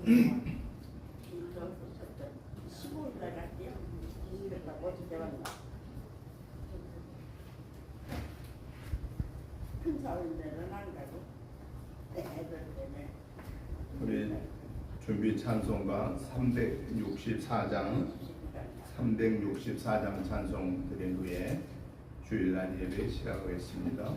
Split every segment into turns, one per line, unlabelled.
15일 갈게요. 이랬다 어떻게 왔나? 큰 사람들은 안 가고 애들 때문에.
우리 준비 찬송가 364장 찬송 드린 후에 주일날 예배 시작하겠습니다.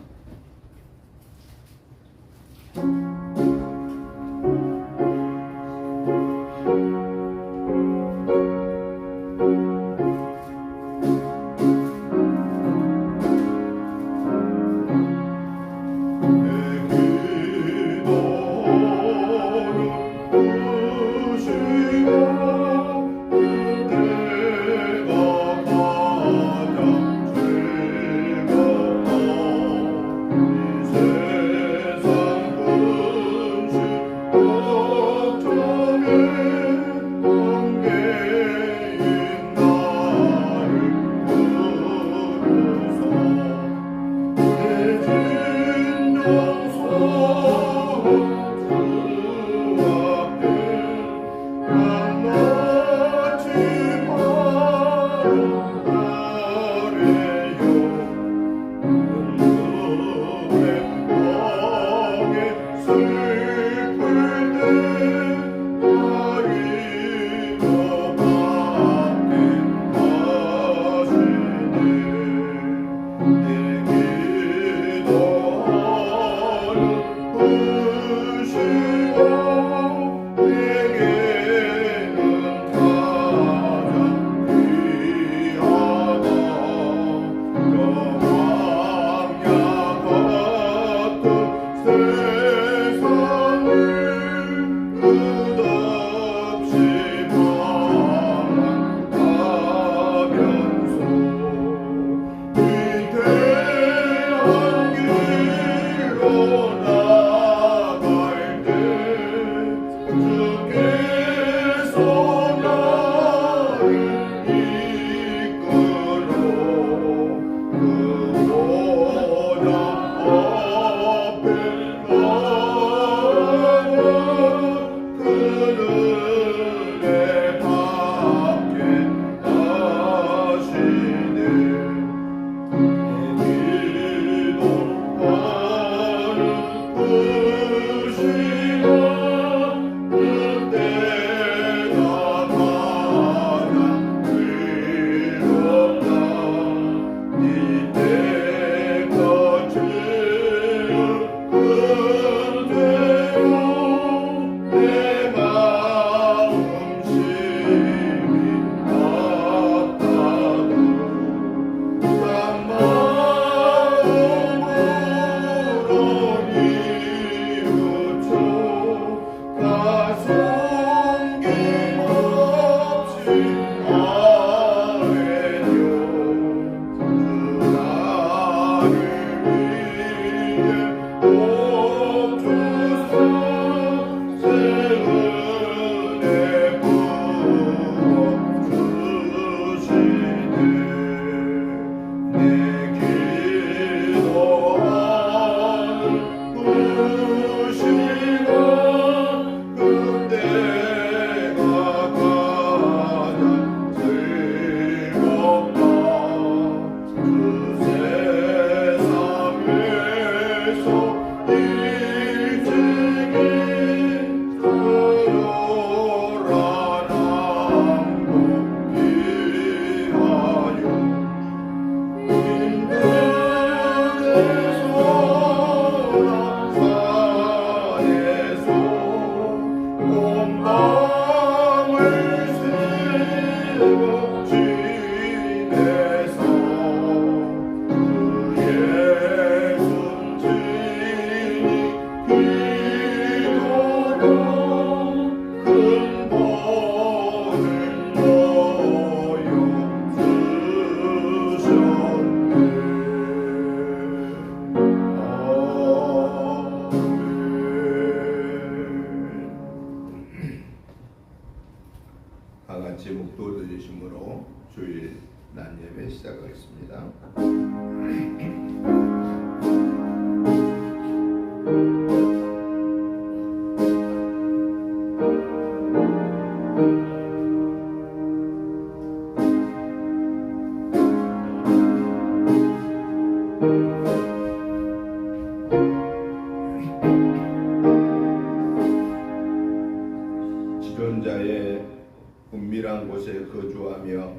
은밀한 곳에 거주하며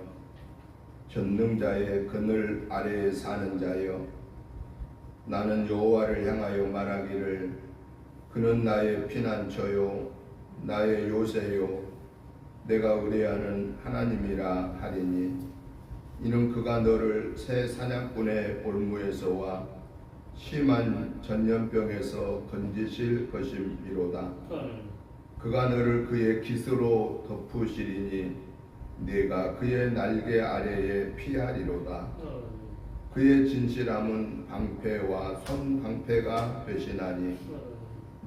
전능자의 그늘 아래에 사는 자여, 나는 여호와를 향하여 말하기를 그는 나의 피난처요 나의 요새요 내가 의뢰하는 하나님이라 하리니, 이는 그가 너를 새 사냥꾼의 올무에서와 심한 전염병에서 건지실 것임이로다. 그가 너를 그의 깃으로 덮으시리니 네가 그의 날개 아래에 피하리로다. 그의 진실함은 방패와 손방패가 되시나니,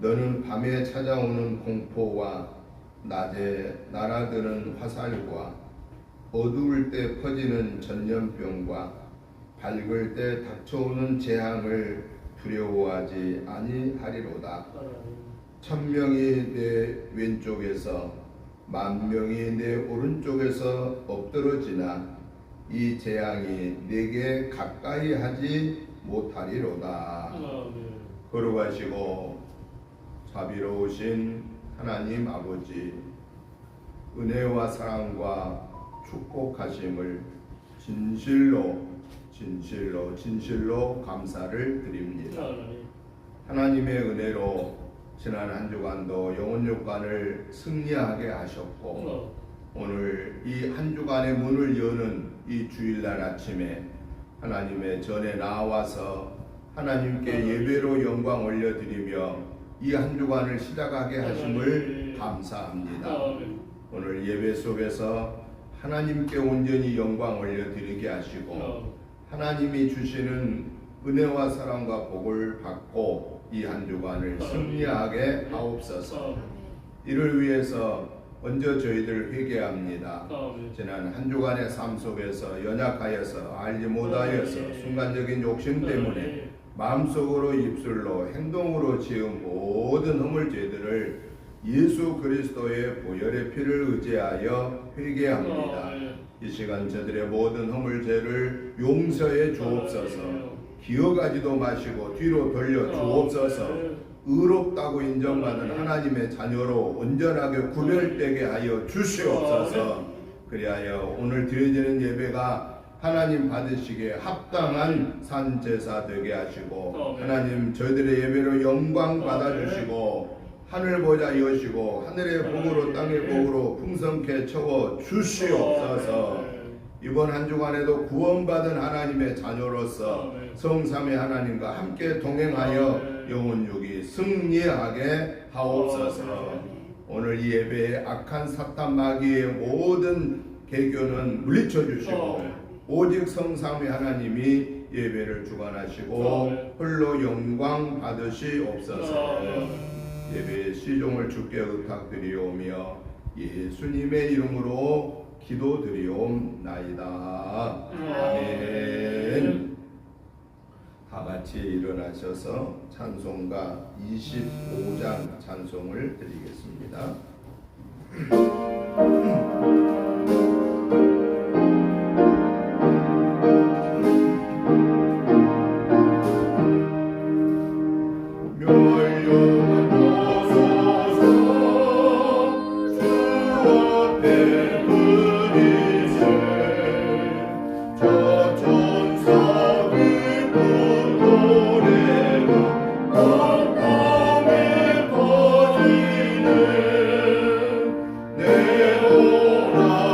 너는 밤에 찾아오는 공포와 낮에 날아드는 화살과 어두울 때 퍼지는 전염병과 밝을 때 닥쳐오는 재앙을 두려워하지 아니하리로다. 1000명이 내 왼쪽에서 10,000명이 내 오른쪽에서 엎드러지나 이 재앙이 내게 가까이 하지 못하리로다. 거룩하시고 자비로우신 하나님 아버지, 은혜와 사랑과 축복하심을 진실로 감사를 드립니다. 하나님의 은혜로 지난 한 주간도 영혼육관을 승리하게 하셨고, 오늘 이 한 주간의 문을 여는 이 주일날 아침에 하나님의 전에 나와서 하나님께 예배로 영광 올려드리며 이 한 주간을 시작하게 하심을 감사합니다. 오늘 예배 속에서 하나님께 온전히 영광 올려드리게 하시고, 하나님이 주시는 은혜와 사랑과 복을 받고 이 한 주간을 승리하게 하옵소서. 이를 위해서 먼저 저희들 회개합니다. 지난 한 주간의 삶 속에서 연약하여서 알지 못하여서 순간적인 욕심 때문에 마음속으로 입술로 행동으로 지은 모든 허물죄들을 예수 그리스도의 보혈의 피를 의지하여 회개합니다. 이 시간 저들의 모든 허물죄를 용서해 주옵소서. 기억하지도 마시고 뒤로 돌려 주옵소서. 의롭다고 인정받은 하나님의 자녀로 온전하게 구별되게 하여 주시옵소서. 그리하여 오늘 드려지는 예배가 하나님 받으시기에 합당한 산제사 되게 하시고, 하나님 저희들의 예배로 영광 받아주시고 하늘 보좌 여시고 하늘의 복으로 땅의 복으로 풍성케 채워 주시옵소서. 이번 한 주간에도 구원받은 하나님의 자녀로서 성삼위 하나님과 함께 동행하여 영혼육이 승리하게 하옵소서. 오늘 이 예배에 악한 사탄 마귀의 모든 계교는 물리쳐 주시고 오직 성삼위 하나님이 예배를 주관하시고 홀로 영광 받으시옵소서. 예배의 시종을 주께 의탁드리오며 예수님의 이름으로 기도드리옵나이다. 아멘. 다 같이 일어나셔서 찬송가 25장 찬송을 드리겠습니다.
내 오라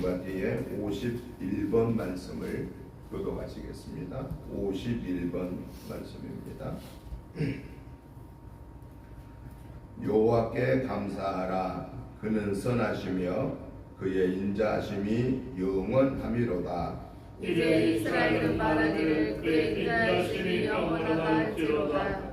말씀과 뒤에 51번 말씀을 교독하시겠습니다. 51번 말씀입니다. 여호와께 감사하라. 그는 선하시며 그의 인자하심이 영원함이로다.
이제 이스라엘은 말하기를 그의 인자하심이 영원하다 할지로다.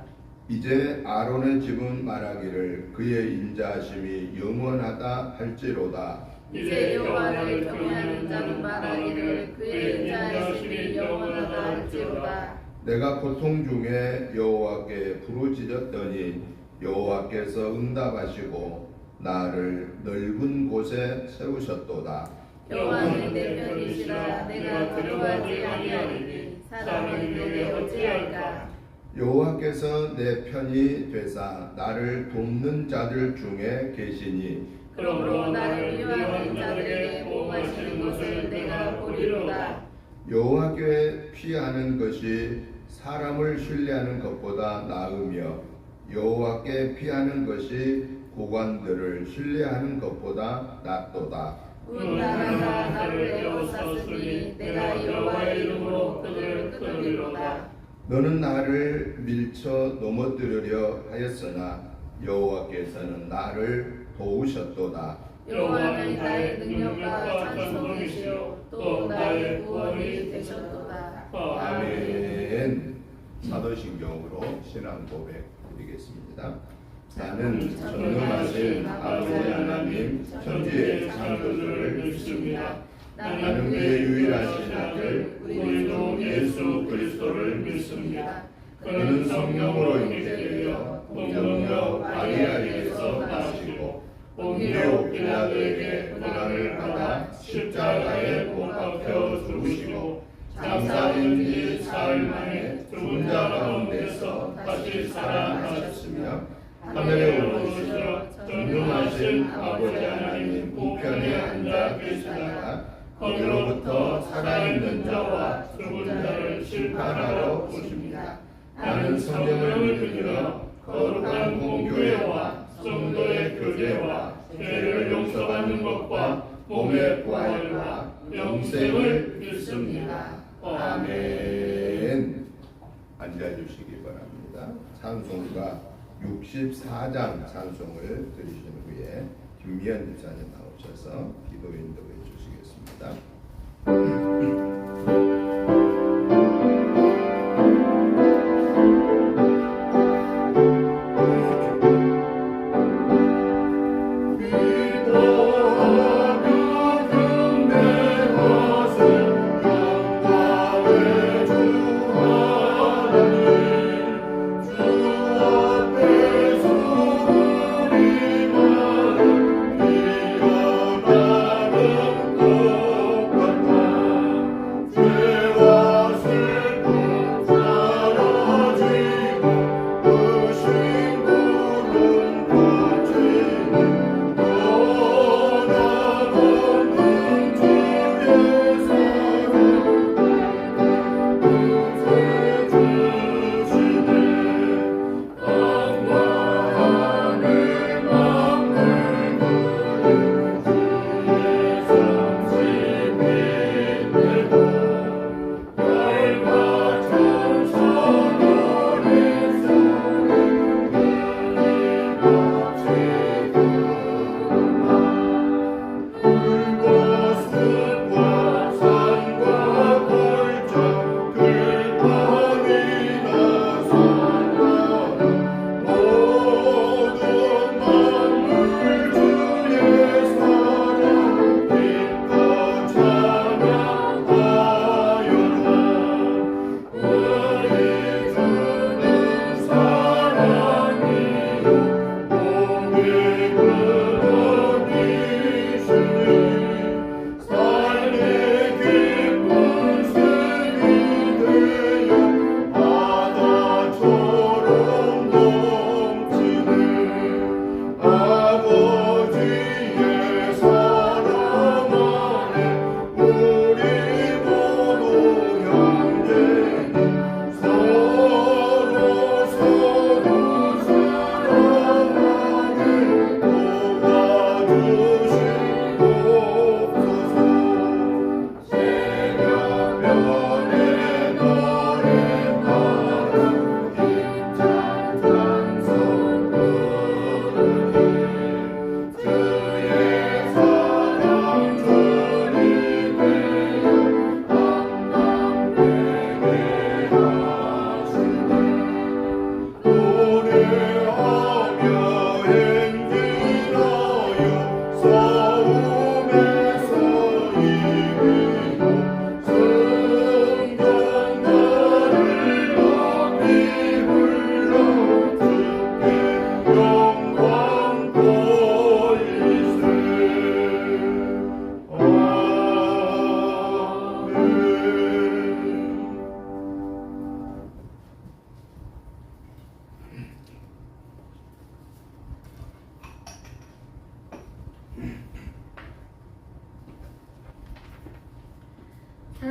이제 아론의 집은 말하기를 그의 인자하심이 영원하다 할지로다.
이제 여호와를 경외하는 자는 말하기를 그의 인자하심이 영원하다 할지로다.
내가 고통 중에 여호와께 부르짖었더니 여호와께서 응답하시고 나를 넓은 곳에 세우셨도다.
여호와는 내 편이시라. 내가 두려워하지 아니하리니 사람이 내게 어찌할까.
여호와께서 내 편이 되사 나를 돕는 자들 중에 계시니
그러므로 나를 미워하는 자들에게 보호하시는 것을 내가 보리로다.
여호와께 피하는 것이 사람을 신뢰하는 것보다 나으며 여호와께 피하는 것이 고관들을 신뢰하는 것보다 낫도다.
온 나라가 나를 에워쌌으니 내가 여호와의 이름으로 그들을 끊으리로다.
너는 나를 밀쳐 넘어뜨리려 하였으나 여호와께서는 나를 도우셨도다.
여호와는 나의 능력과 찬송이시요 또 나의 구원이 되셨도다.
아멘. 사도신경으로 신앙 고백 드리겠습니다. 나는 전능하신 아버지 하나님 천지의 창조주를 믿습니다. 나는 그의 유일하신 아들 우리도 예수 그리스도를 믿습니다. 그는 성령으로 잉태되어 동정녀 마리아에게서 나시고 본디오 빌라도에게 고난을 받아 십자가에 못 박혀 죽으시고 장사된 지 사흘 만에 죽은 자 가운데서 다시 살아나셨으며 하늘에 오르시어 전능하신 아버지 하나님 우편에 앉아 계시다가 거기로부터 살아있는 자와 죽은 자를 심판하러 오십니다. 나는 성령을 믿으며 거룩한 공교회와 성도의 교제와 죄를 용서받는 것과 몸의 부활과 영생을 믿습니다. 아멘. 앉아주시기 바랍니다. 찬송가 64장 찬송을 들으신 후에 김미연 집사님 나오셔서 기도 인도해 주시겠습니다.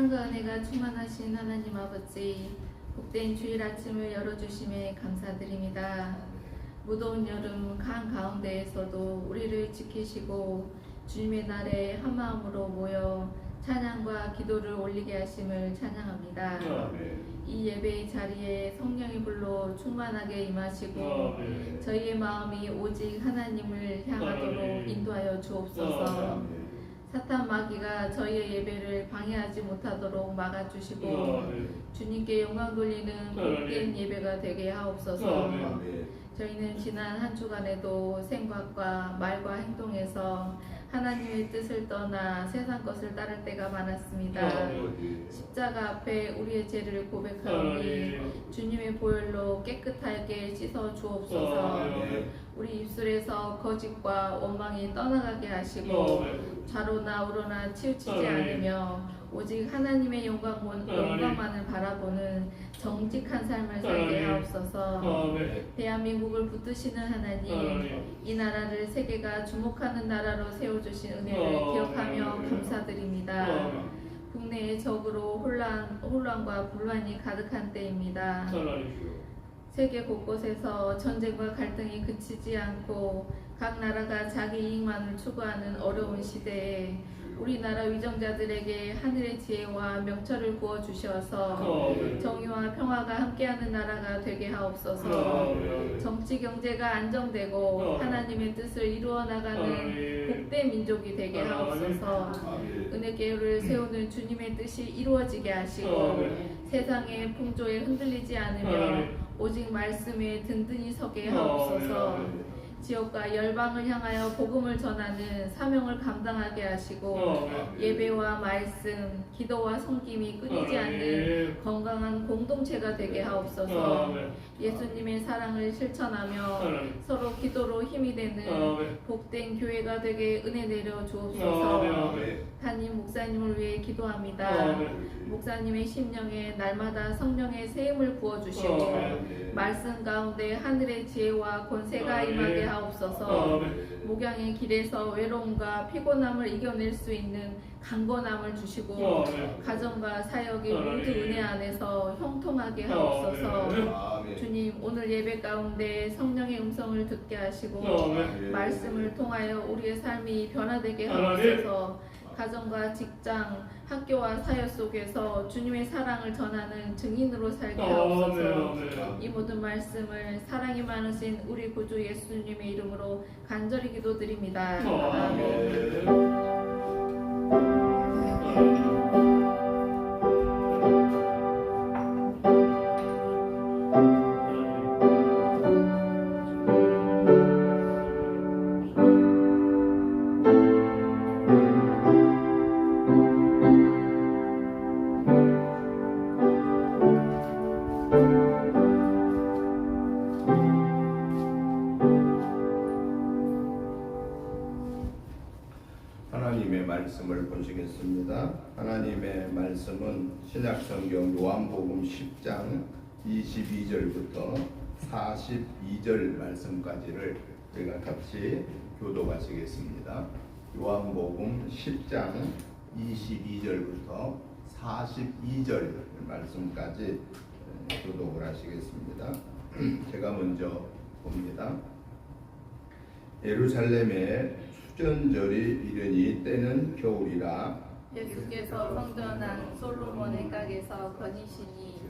사랑과 은혜가 충만하신 하나님 아버지, 복된 주일 아침을 열어주심에 감사드립니다. 무더운 여름 한가운데에서도 우리를 지키시고 주님의 날에 한마음으로 모여 찬양과 기도를 올리게 하심을 찬양합니다. 이 예배의 자리에 성령의 불로 충만하게 임하시고 저희의 마음이 오직 하나님을 향하도록 인도하여 주옵소서. 사탄 마귀가 저희의 예배를 방해하지 못하도록 막아주시고 주님께 영광 돌리는 복된 예배가 되게 하옵소서. 저희는 지난 한 주간에도 생각과 말과 행동에서 하나님의 뜻을 떠나 세상 것을 따를 때가 많았습니다. 십자가 앞에 우리의 죄를 고백하오니 주님의 보혈로 깨끗하게 씻어 주옵소서. 우리 입술에서 거짓과 원망이 떠나가게 하시고 좌로나 우로나 치우치지 않으며 오직 하나님의 영광만을 바라보는 정직한 삶을 살게 하옵소서. 대한민국을 붙드시는 하나님, 이 나라를 세계가 주목하는 나라로 세워주신 은혜를 기억하며 감사드립니다. 국내의 적으로 혼란과 불만이 가득한 때입니다. 세계 곳곳에서 전쟁과 갈등이 그치지 않고 각 나라가 자기 이익만을 추구하는 어려운 시대에 우리나라 위정자들에게 하늘의 지혜와 명철을 부어 주셔서 정의와 평화가 함께하는 나라가 되게 하옵소서. 정치 경제가 안정되고 하나님의 뜻을 이루어 나가는 복된 민족이 되게 하옵소서. 은혜 계율을 세우는 주님의 뜻이 이루어지게 하시고 세상의 풍조에 흔들리지 않으며 오직 말씀에 든든히 서게 하옵소서. 지역과 열방을 향하여 복음을 전하는 사명을 감당하게 하시고 예배와 말씀, 기도와 섬김이 끊이지 않는 건강한 공동체가 되게 하옵소서. 예수님의 사랑을 실천하며 서로 기도로 힘이 되는 복된 교회가 되게 은혜 내려 주옵소서. 담임 목사님을 위해 기도합니다. 목사님의 심령에 날마다 성령의 세임을 부어주시고 말씀 가운데 하늘의 지혜와 권세가 임하게 하옵소서. 목양의 길에서 외로움과 피곤함을 이겨낼 수 있는 강건함을 주시고 가정과 사역이 모두 은혜 안에서 형통하게 하옵소서. 주님, 오늘 예배 가운데 성령의 음성을 듣게 하시고 말씀을 통하여 우리의 삶이 변화되게 하옵소서. 가정과 직장, 학교와 사역 속에서 주님의 사랑을 전하는 증인으로 살게 하옵소서. 이 모든 말씀을 사랑이 많으신 우리 구주 예수님의 이름으로 간절히 기도드립니다. 아멘.
하나님의 말씀을 보시겠습니다. 하나님의 말씀은 신약성경 요한복음 10장 22절부터 42절 말씀까지를 우리가 같이 교독하시겠습니다. 요한복음 10장 22절부터 42절 말씀까지 교독을 하시겠습니다. 제가 먼저 봅니다. 예루살렘에 수전절이 이르니 때는 겨울이라
예수께서 성전한 솔로몬의 각에서 거니시니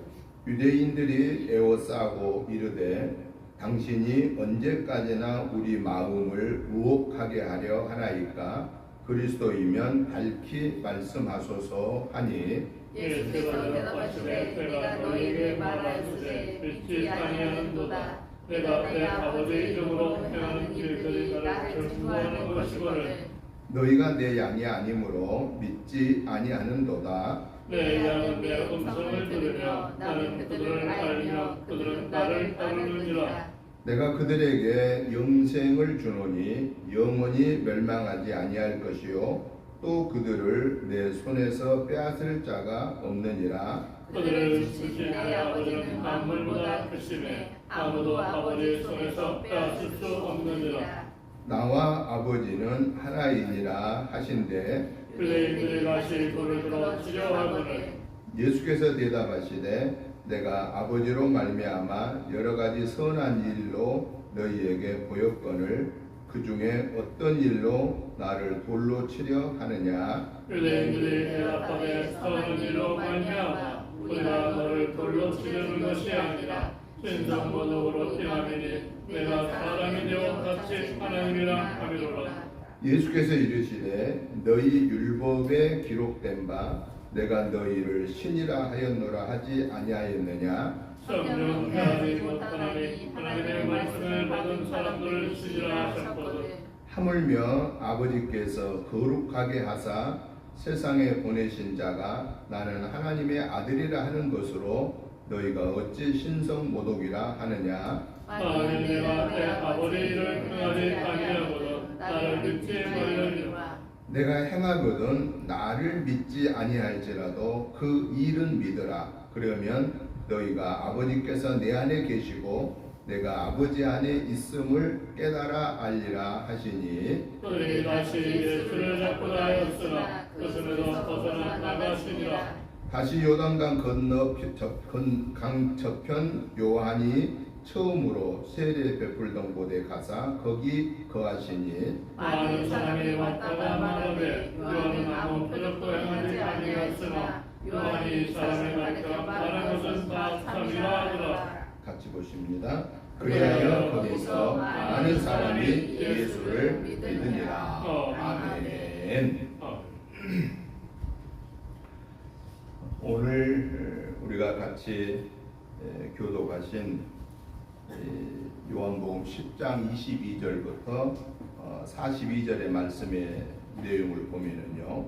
유대인들이 에워싸고 이르되 당신이 언제까지나 우리 마음을 유혹하게 하려 하나이까 그리스도이면 밝히 말씀하소서 하니
예수께서 대답하시되 내가 너희에게 말하였으되 믿지 아니하는도다. 내가 내 아버지 이름으로 행하는 일들이 나를 증거하는 것이거늘
너희가 내 양이 아니므로 믿지 아니하는도다.
내 양은 내 음성을 들으며 나는 그들을 알며 그들은 나를 따르느니라.
내가 그들에게 영생을 주노니 영원히 멸망하지 아니할 것이요 또 그들을 내 손에서 빼앗을 자가 없느니라.
그들을 주신 내 아버지는 만물보다 크시매 아무도 아버지의 손에서 빼앗을 수 없느니라.
나와 아버지는 하나이니라 하신대
유대인들이 다시 돌을 들어 치려 하거늘
예수께서 대답하시되 내가 아버지로 말미암아 여러 가지 선한 일로 너희에게 보였거늘 그 중에 어떤 일로 나를 돌로 치려 하느냐.
유대인들이 대답하되 선한 일로 말미암아 우리가 너를 돌로 치려는 것이 아니라 신성 모독으로 피함이니 내가 사람이 되어 같이 하나님이랑 함이로라.
예수께서 이르시되 너희 율법에 기록된 바 내가 너희를 신이라 하였노라 하지 아니하였느냐.
성령 해하지 못하나니 하나님의 말씀을 받은 사람들을 신이라 하셨거든.
하물며 아버지께서 거룩하게 하사 세상에 보내신 자가 나는 하나님의 아들이라 하는 것으로 너희가 어찌 신성 모독이라 하느냐.
만일 내가 내 아버지 일을 행하지 아니하거든 나를 믿지 말려니와.
내가 행하거든 나를 믿지 아니할지라도 그 일은 믿으라. 그러면 너희가 아버지께서 내 안에 계시고 내가 아버지 안에 있음을 깨달아 알리라 하시니.
그들이 다시 예수를 잡고 다녔으나 그 손에서 벗어나 나가시니라.
다시 요단강 건너 강 저편 요한이 처음으로 세례 베풀던 곳에 가사 거기 거하시니.
많은 사람이 왔다가 말하되 요한은 아무 표적도 행하지 아니하였으나 요한이 사람의 가르쳐 말한 것은 다 참이라 하더라.
같이 보십니다. 그리하여 거기서 많은 사람이 예수를 믿으니라. 아멘. 오늘 우리가 같이 교독하신 요한복음 10장 22절부터 42절의 말씀의 내용을 보면은요,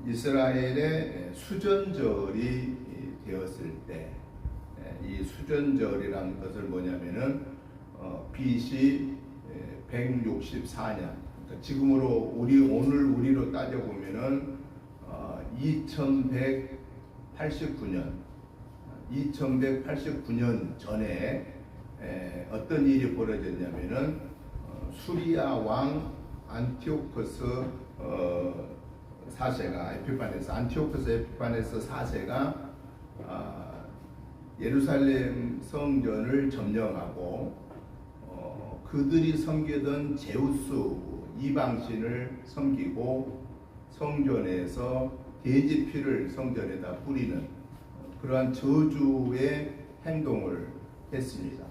이스라엘의 수전절이 되었을 때, 이 수전절이라는 것을 뭐냐면은 BC 164년, 그러니까 지금으로 오늘 우리로 따져 보면은 2189년 전에 어떤 일이 벌어졌냐면은 수리아 왕 안티오코스 4세가 안티오코스 에피파네스 4세가 예루살렘 성전을 점령하고 그들이 섬기던 제우스 이방신을 섬기고 성전에서 돼지 피를 성전에다 뿌리는 그러한 저주의 행동을 했습니다.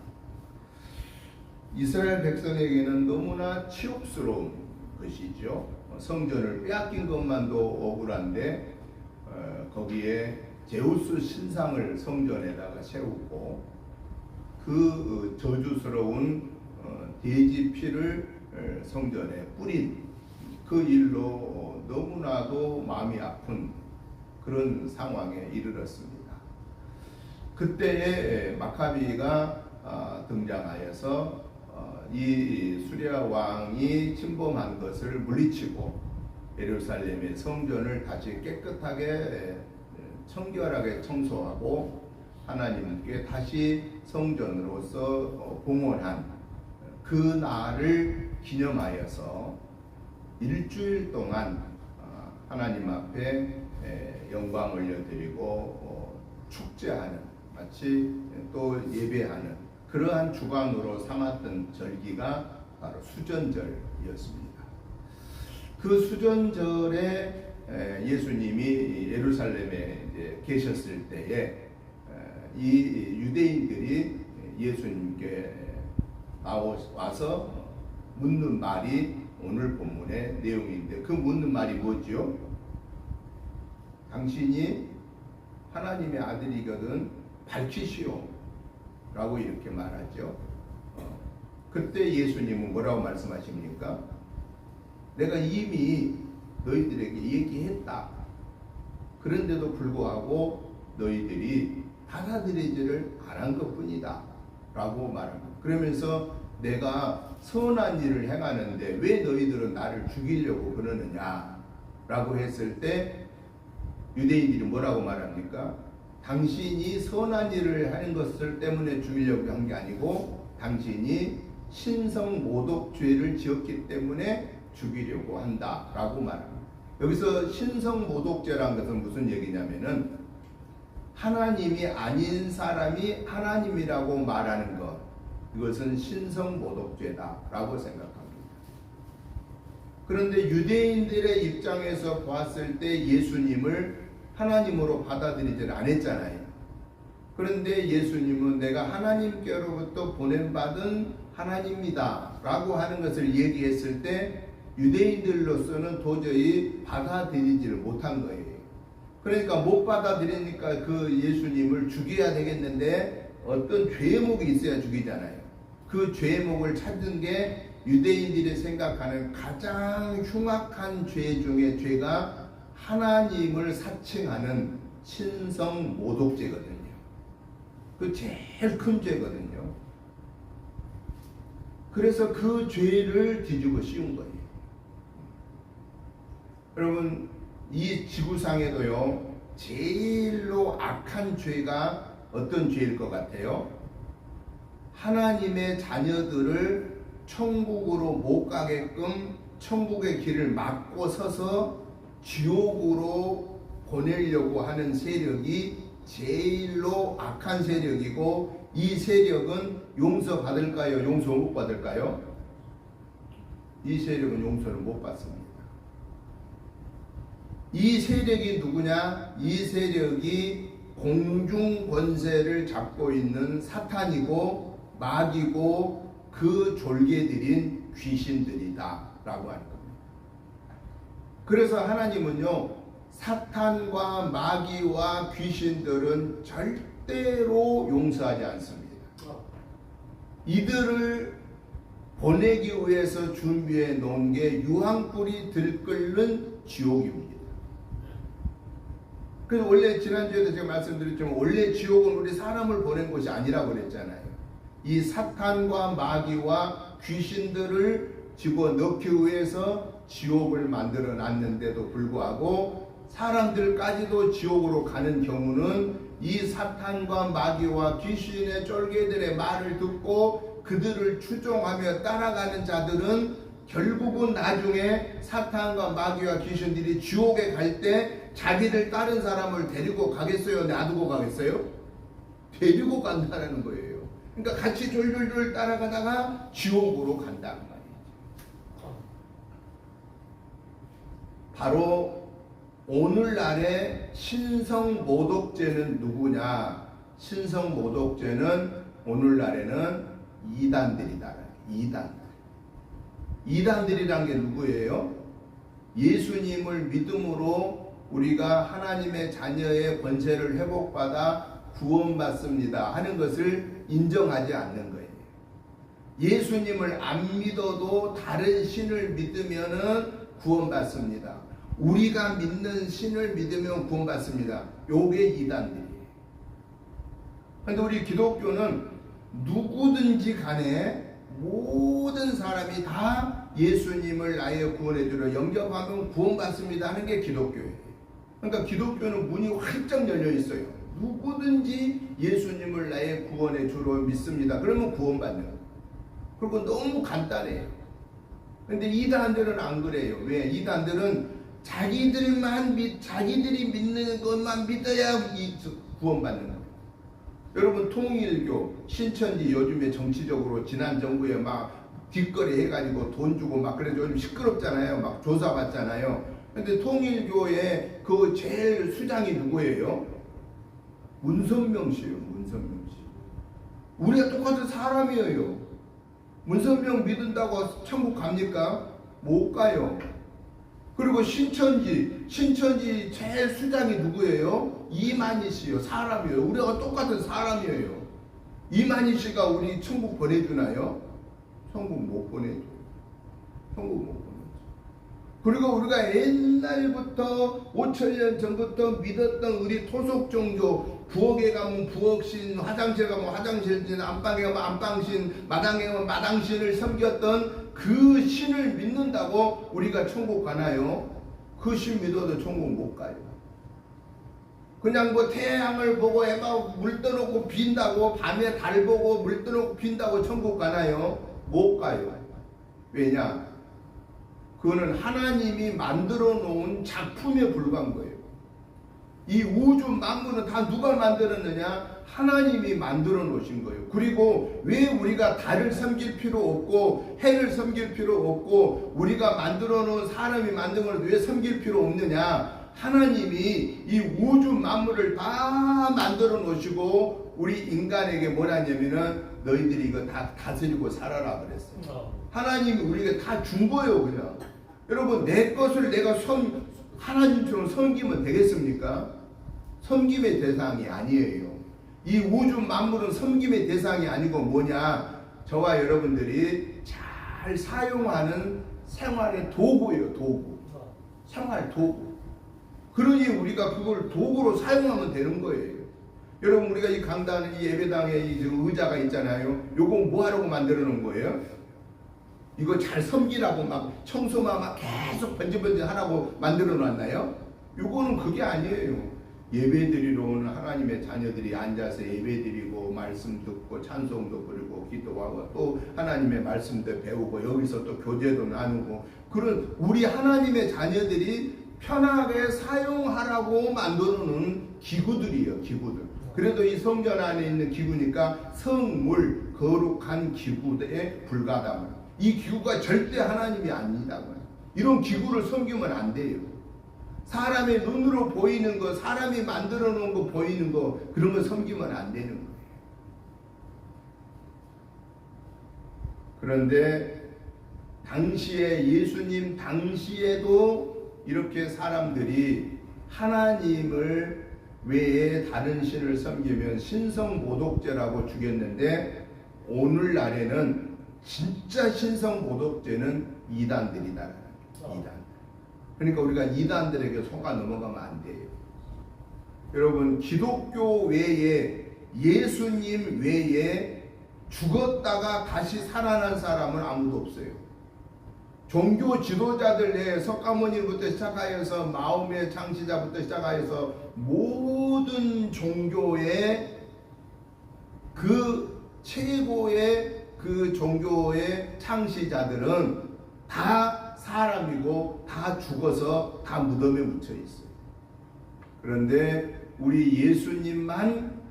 이스라엘 백성에게는 너무나 치욕스러운 것이죠. 성전을 빼앗긴 것만도 억울한데 거기에 제우스 신상을 성전에다가 세우고 그 저주스러운 돼지 피를 성전에 뿌린 그 일로 너무나도 마음이 아픈 그런 상황에 이르렀습니다. 그때에 마카비가 등장하여서 이 수리아 왕이 침범한 것을 물리치고 예루살렘의 성전을 다시 깨끗하게 청결하게 청소하고 하나님께 다시 성전으로서 봉헌한 그 날을 기념하여서 일주일 동안 하나님 앞에 영광 올려드리고 축제하는, 마치 또 예배하는 그러한 주간으로 삼았던 절기가 바로 수전절이었습니다. 그 수전절에 예수님이 예루살렘에 이제 계셨을 때에 이 유대인들이 예수님께 와서 묻는 말이 오늘 본문의 내용인데, 그 묻는 말이 뭐죠? 당신이 하나님의 아들이거든 밝히시오 라고 이렇게 말하죠. 그때 예수님은 뭐라고 말씀하십니까? 내가 이미 너희들에게 얘기했다. 그런데도 불구하고 너희들이 받아들이지를 않은 것뿐이다 라고 말합니다. 그러면서 내가 선한 일을 행하는데 왜 너희들은 나를 죽이려고 그러느냐 라고 했을 때 유대인들이 뭐라고 말합니까? 당신이 선한 일을 하는 것을 때문에 죽이려고 한 게 아니고 당신이 신성 모독죄를 지었기 때문에 죽이려고 한다라고 말합니다. 여기서 신성모독죄라는 것은 무슨 얘기냐면은 하나님이 아닌 사람이 하나님이라고 말하는 것, 이것은 신성모독죄다라고 생각합니다. 그런데 유대인들의 입장에서 보았을 때 예수님을 하나님으로 받아들이지 않았잖아요. 그런데 예수님은 내가 하나님께로부터 보냄받은 하나님이다 라고 하는 것을 얘기했을 때 유대인들로서는 도저히 받아들이지를 못한 거예요. 그러니까 못 받아들이니까 그 예수님을 죽여야 되겠는데 어떤 죄목이 있어야 죽이잖아요. 그 죄목을 찾은 게 유대인들이 생각하는 가장 흉악한 죄 중에 죄가 하나님을 사칭하는 신성모독죄거든요. 그 제일 큰 죄거든요. 그래서 그 죄를 뒤집어 씌운 거예요. 여러분, 이 지구상에도요, 제일로 악한 죄가 어떤 죄일 것 같아요? 하나님의 자녀들을 천국으로 못 가게끔 천국의 길을 막고 서서 지옥으로 보내려고 하는 세력이 제일로 악한 세력이고, 이 세력은 용서받을까요? 용서 못 받을까요? 이 세력은 용서를 못 받습니다. 이 세력이 누구냐? 이 세력이 공중 권세를 잡고 있는 사탄이고 마귀고 그 졸개들인 귀신들이다 라고 하는 겁니다. 그래서 하나님은요, 사탄과 마귀와 귀신들은 절대로 용서하지 않습니다. 이들을 보내기 위해서 준비해 놓은 게 유황불이 들끓는 지옥입니다. 그래서 원래 지난주에도 제가 말씀드렸지만 원래 지옥은 우리 사람을 보낸 곳이 아니라고 그랬잖아요. 이 사탄과 마귀와 귀신들을 집어넣기 위해서 지옥을 만들어 놨는데도 불구하고 사람들까지도 지옥으로 가는 경우는 이 사탄과 마귀와 귀신의 쫄개들의 말을 듣고 그들을 추종하며 따라가는 자들은 결국은 나중에 사탄과 마귀와 귀신들이 지옥에 갈 때 자기들 다른 사람을 데리고 가겠어요? 놔두고 가겠어요? 데리고 간다는 거예요. 그러니까 같이 졸졸졸 따라가다가 지옥으로 간다는 말이죠. 바로 오늘날의 신성모독죄는 누구냐? 신성모독죄는 오늘날에는 이단들이다. 이단들이란 게 누구예요? 예수님을 믿음으로 우리가 하나님의 자녀의 권세를 회복받아 구원받습니다 하는 것을 인정하지 않는 거예요. 예수님을 안 믿어도 다른 신을 믿으면은 구원받습니다. 우리가 믿는 신을 믿으면 구원받습니다. 요게 이단들이에요. 그런데 우리 기독교는 누구든지 간에 모든 사람이 다 예수님을 나의 구원해주러 영접하면 구원받습니다 하는 게 기독교예요. 그러니까 기독교는 문이 활짝 열려 있어요. 누구든지 예수님을 나의 구원해주러 믿습니다. 그러면 구원받는 거예요. 그리고 너무 간단해요. 그런데 이단들은 안 그래요. 왜? 이단들은 자기들이 믿는 것만 믿어야 구원받는 거예요. 여러분, 통일교, 신천지 요즘에 정치적으로 지난 정부에 막 뒷거리 해가지고 돈 주고 막 그래서 요즘 시끄럽잖아요. 막 조사받잖아요. 근데 통일교의 그 제일 수장이 누구예요? 문선명 씨예요. 문선명 씨. 우리가 똑같은 사람이에요. 문선명 믿는다고 천국 갑니까? 못 가요. 그리고 신천지 제일 수장이 누구예요? 이만희 씨요. 사람이에요. 우리가 똑같은 사람이에요. 이만희 씨가 우리 천국 보내주나요? 천국 못 보내줘요. 천국 못 보내줘요. 그리고 우리가 옛날부터 5,000년 전부터 믿었던 우리 토속종교, 부엌에 가면 부엌신, 화장실 가면 화장실신, 안방에 가면 안방신, 마당에 가면 마당신을 섬겼던 그 신을 믿는다고 우리가 천국 가나요? 그 신 믿어도 천국 못 가요. 그냥 뭐 태양을 보고 애가 물 떠놓고 빈다고, 밤에 달 보고 물 떠놓고 빈다고 천국 가나요? 못 가요. 왜냐? 그거는 하나님이 만들어 놓은 작품에 불과한 거예요. 이 우주 만물은 다 누가 만들었느냐? 하나님이 만들어 놓으신 거예요. 그리고 왜 우리가 달을 섬길 필요 없고 해를 섬길 필요 없고 우리가 만들어 놓은 사람이 만든 걸 왜 섬길 필요 없느냐? 하나님이 이 우주 만물을 다 만들어 놓으시고 우리 인간에게 뭐라냐면은 너희들이 이거 다 다스리고 살아라 그랬어요. 하나님이 우리에게 다 준 거예요. 그냥 여러분 내 것을 내가 하나님처럼 섬기면 되겠습니까? 섬김의 대상이 아니에요. 이 우주 만물은 섬김의 대상이 아니고 뭐냐? 저와 여러분들이 잘 사용하는 생활의 도구예요. 도구. 생활 도구. 그러니 우리가 그걸 도구로 사용하면 되는 거예요. 여러분 우리가 이 강단, 이 예배당에 이 의자가 있잖아요. 요거 뭐 하려고 만들어 놓은 거예요? 이거 잘 섬기라고 막 청소만 막 계속 번지번지 하라고 만들어 놨나요? 요거는 그게 아니에요. 예배드리러 오는 하나님의 자녀들이 앉아서 예배드리고 말씀 듣고 찬송도 부르고 기도하고 또 하나님의 말씀도 배우고 여기서 또 교제도 나누고 그런 우리 하나님의 자녀들이 편하게 사용하라고 만들어놓은 기구들이에요. 기구들. 그래도 이 성전 안에 있는 기구니까 성물 거룩한 기구에 불과하다. 이 기구가 절대 하나님이 아니다. 이런 기구를 섬기면 안 돼요. 사람의 눈으로 보이는 거, 사람이 만들어 놓은 거 보이는 거 그런 거 섬기면 안 되는 거예요. 그런데 당시에 예수님 당시에도 이렇게 사람들이 하나님을 외에 다른 신을 섬기면 신성모독죄라고 죽였는데 오늘날에는 진짜 신성모독죄는 이단들이다. 이단. 그러니까 우리가 이단들에게 속아 넘어가면 안 돼요. 여러분 기독교 외에 예수님 외에 죽었다가 다시 살아난 사람은 아무도 없어요. 종교 지도자들 내에 석가모니부터 시작하여서 마음의 창시자부터 시작하여서 모든 종교의 그 최고의 그 종교의 창시자들은 다 사람이고 다 죽어서 다 무덤에 묻혀 있어요. 그런데 우리 예수님만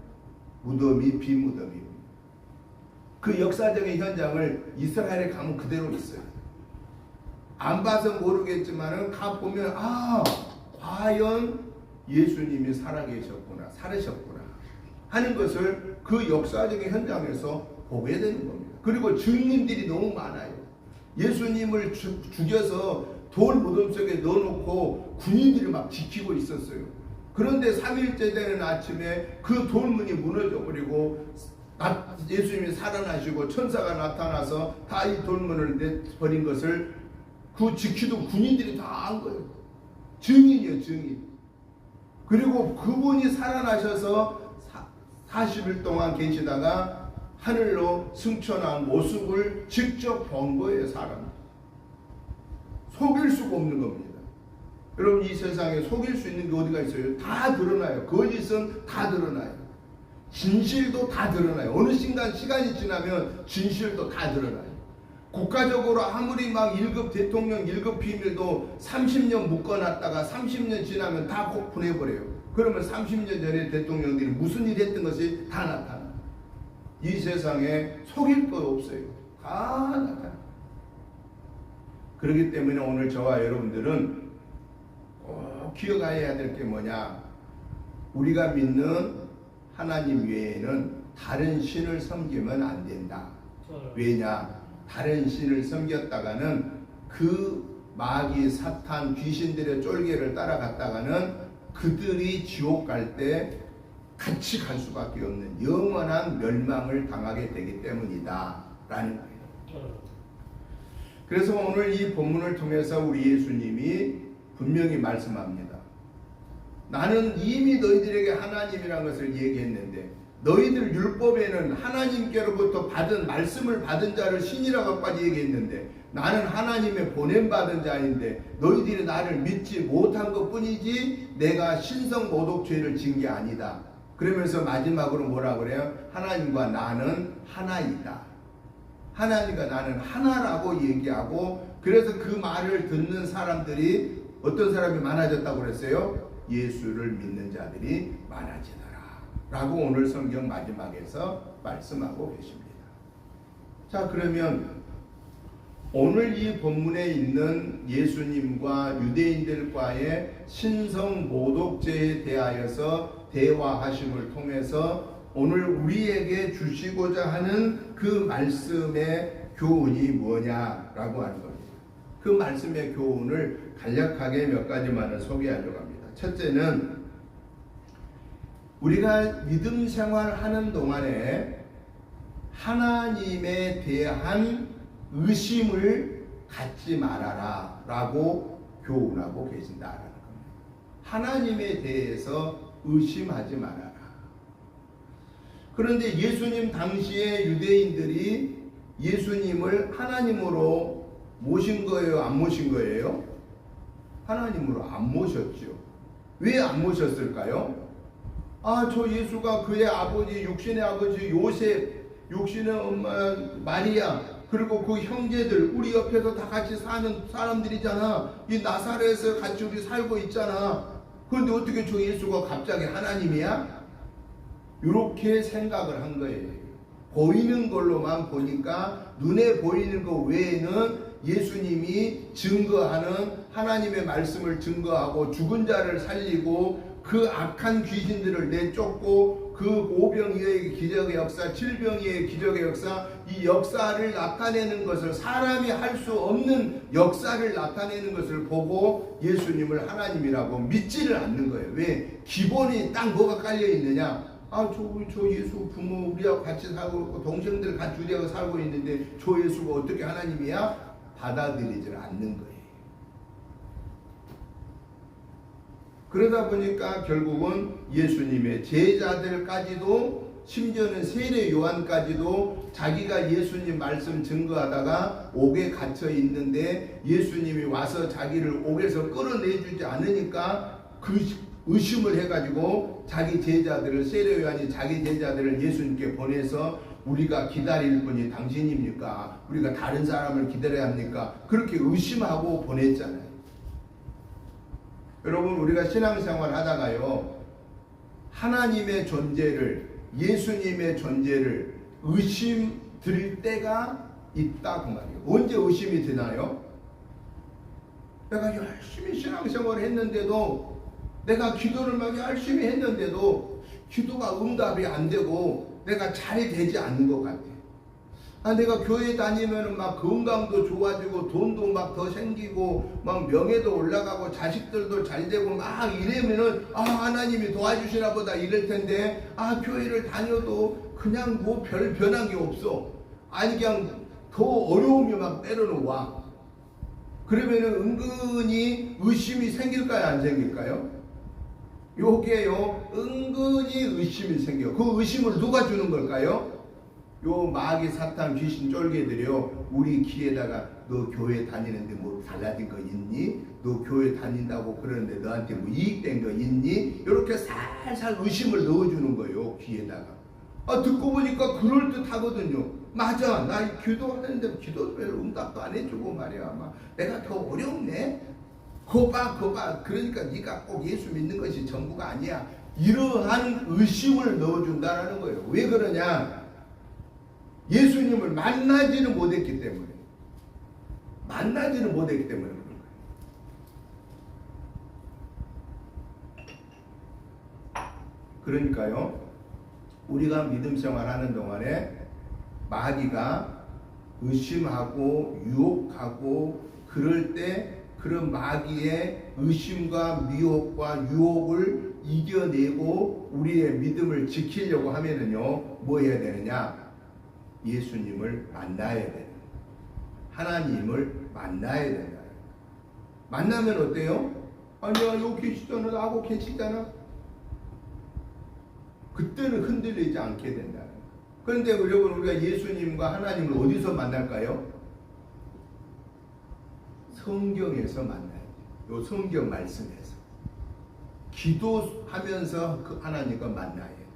무덤이 비무덤입니다. 그 역사적인 현장을 이스라엘에 가면 그대로 있어요. 안 봐서 모르겠지만은 가 보면 과연 예수님이 살아계셨구나, 살으셨구나 하는 것을 그 역사적인 현장에서 보게 되는 겁니다. 그리고 증인들이 너무 많아요. 예수님을 죽여서 돌 무덤 속에 넣어놓고 군인들이 막 지키고 있었어요. 그런데 3일째 되는 아침에 그 돌문이 무너져 버리고 예수님이 살아나시고 천사가 나타나서 다 이 돌문을 내버린 것을 그 지키던 군인들이 다 안 거예요. 증인이에요, 증인. 그리고 그분이 살아나셔서 40일 동안 계시다가 하늘로 승천한 모습을 직접 본 거예요, 사람. 속일 수가 없는 겁니다. 여러분 이 세상에 속일 수 있는 게 어디가 있어요? 다 드러나요. 거짓은 다 드러나요. 진실도 다 드러나요. 어느 순간 시간이 지나면 진실도 다 드러나요. 국가적으로 아무리 막 1급 대통령 1급 비밀도 30년 묶어놨다가 30년 지나면 다 폭분해버려요. 그러면 30년 전에 대통령들이 무슨 일 했던 것이 다 나타나요. 이 세상에 속일 거 없어요. 다 나타나요. 그렇기 때문에 오늘 저와 여러분들은 꼭 기억해야 될 게 뭐냐? 우리가 믿는 하나님 외에는 다른 신을 섬기면 안 된다. 왜냐? 다른 신을 섬겼다가는 그 마귀, 사탄, 귀신들의 쫄개를 따라갔다가는 그들이 지옥 갈 때 같이 갈 수밖에 없는 영원한 멸망을 당하게 되기 때문이다 라는 거예요. 그래서 오늘 이 본문을 통해서 우리 예수님이 분명히 말씀합니다. 나는 이미 너희들에게 하나님이라는 것을 얘기했는데 너희들 율법에는 하나님께로부터 받은 말씀을 받은 자를 신이라고까지 얘기했는데 나는 하나님의 보냄받은 자인데 너희들이 나를 믿지 못한 것뿐이지 내가 신성모독죄를 진 게 아니다. 그러면서 마지막으로 뭐라 그래요? 하나님과 나는 하나이다. 하나님과 나는 하나라고 얘기하고, 그래서 그 말을 듣는 사람들이 어떤 사람이 많아졌다고 그랬어요? 예수를 믿는 자들이 많아지더라 라고 오늘 성경 마지막에서 말씀하고 계십니다. 자, 그러면 오늘 이 본문에 있는 예수님과 유대인들과의 신성 모독죄에 대하여서 대화하심을 통해서 오늘 우리에게 주시고자 하는 그 말씀의 교훈이 뭐냐라고 하는 겁니다. 그 말씀의 교훈을 간략하게 몇 가지만을 소개하려고 합니다. 첫째는 우리가 믿음 생활하는 동안에 하나님에 대한 의심을 갖지 말아라 라고 교훈하고 계신다라는 겁니다. 하나님에 대해서 의심하지 말아라. 그런데 예수님 당시에 유대인들이 예수님을 하나님으로 모신 거예요? 안 모신 거예요? 하나님으로 안 모셨죠. 왜 안 모셨을까요? 저 예수가 그의 아버지, 육신의 아버지 요셉, 육신의 엄마 마리아, 그리고 그 형제들, 우리 옆에서 다 같이 사는 사람들이잖아. 이 나사렛에서 같이 우리 살고 있잖아. 그런데 어떻게 저 예수가 갑자기 하나님이야? 이렇게 생각을 한 거예요. 보이는 걸로만 보니까 눈에 보이는 것 외에는 예수님이 증거하는 하나님의 말씀을 증거하고 죽은 자를 살리고 그 악한 귀신들을 내쫓고 그 오병이어의 기적의 역사, 칠병이의 기적의 역사, 이 역사를 나타내는 것을, 사람이 할 수 없는 역사를 나타내는 것을 보고 예수님을 하나님이라고 믿지를 않는 거예요. 왜? 기본이 딱 뭐가 깔려 있느냐? 저 예수 부모 우리하고 같이 살고 있고 동생들 같이 우리하고 살고 있는데 저 예수가 어떻게 하나님이야? 받아들이질 않는 거예요. 그러다 보니까 결국은 예수님의 제자들까지도, 심지어는 세례 요한까지도 자기가 예수님 말씀 증거하다가 옥에 갇혀 있는데 예수님이 와서 자기를 옥에서 끌어내주지 않으니까 그 의심을 해가지고 자기 제자들을, 세례 요한이 자기 제자들을 예수님께 보내서 우리가 기다릴 분이 당신입니까? 우리가 다른 사람을 기다려야 합니까? 그렇게 의심하고 보냈잖아요. 여러분, 우리가 신앙생활 하다가요, 하나님의 존재를, 예수님의 존재를 의심 드릴 때가 있다 그 말이에요. 언제 의심이 드나요? 내가 열심히 신앙생활을 했는데도, 내가 기도를 막 열심히 했는데도 기도가 응답이 안 되고 내가 잘 되지 않는 것 같아. 내가 교회 다니면 막 건강도 좋아지고 돈도 막 더 생기고 막 명예도 올라가고 자식들도 잘 되고 막 이러면은 하나님이 도와주시나 보다 이럴 텐데 교회를 다녀도 그냥 뭐 별 변한 게 없어. 그냥 더 어려움이 막 때로는 와. 그러면은 은근히 의심이 생길까요? 안 생길까요? 요게요, 은근히 의심이 생겨요. 그 의심을 누가 주는 걸까요? 요 마귀 사탄 귀신 쫄개들이요, 우리 귀에다가 너 교회 다니는데 뭐 달라진 거 있니? 너 교회 다닌다고 그러는데 너한테 뭐 이익된 거 있니? 이렇게 살살 의심을 넣어주는 거예요, 귀에다가. 듣고 보니까 그럴듯하거든요. 맞아, 나 기도하는데 기도 별로 응답도 안 해주고 말이야. 막 내가 더 어렵네. 거봐. 그러니까 네가 꼭 예수 믿는 것이 전부가 아니야. 이러한 의심을 넣어준다는 거예요. 왜 그러냐? 예수님을 만나지는 못했기 때문에. 그런 거예요. 그러니까요, 우리가 믿음 생활하는 동안에 마귀가 의심하고 유혹하고 그럴 때 그런 마귀의 의심과 미혹과 유혹을 이겨내고 우리의 믿음을 지키려고 하면은요, 뭐 해야 되느냐? 예수님을 만나야 돼요. 하나님을 만나야 된다. 만나면 어때요? 아니야, 여기 계시잖아, 나하고 계시잖아. 그때는 흔들리지 않게 된다. 그런데 여러분, 우리가 예수님과 하나님을 어디서 만날까요? 성경에서 만나야 돼요. 요 성경 말씀에서. 기도하면서 그 하나님과 만나야 돼요.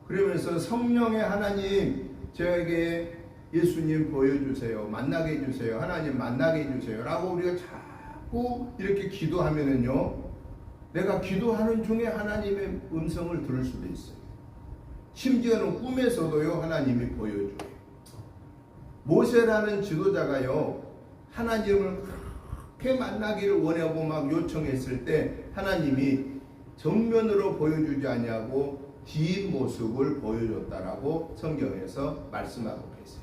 그러면서 성령의 하나님, 저에게 예수님 보여주세요. 만나게 해주세요. 하나님 만나게 해주세요. 라고 우리가 자꾸 이렇게 기도하면은요, 내가 기도하는 중에 하나님의 음성을 들을 수도 있어요. 심지어는 꿈에서도요, 하나님이 보여줘요. 모세라는 지도자가요, 하나님을 그렇게 만나기를 원하고 막 요청했을 때 하나님이 정면으로 보여주지 아니하고 뒷모습을 보여줬다라고 성경에서 말씀하고 계세요.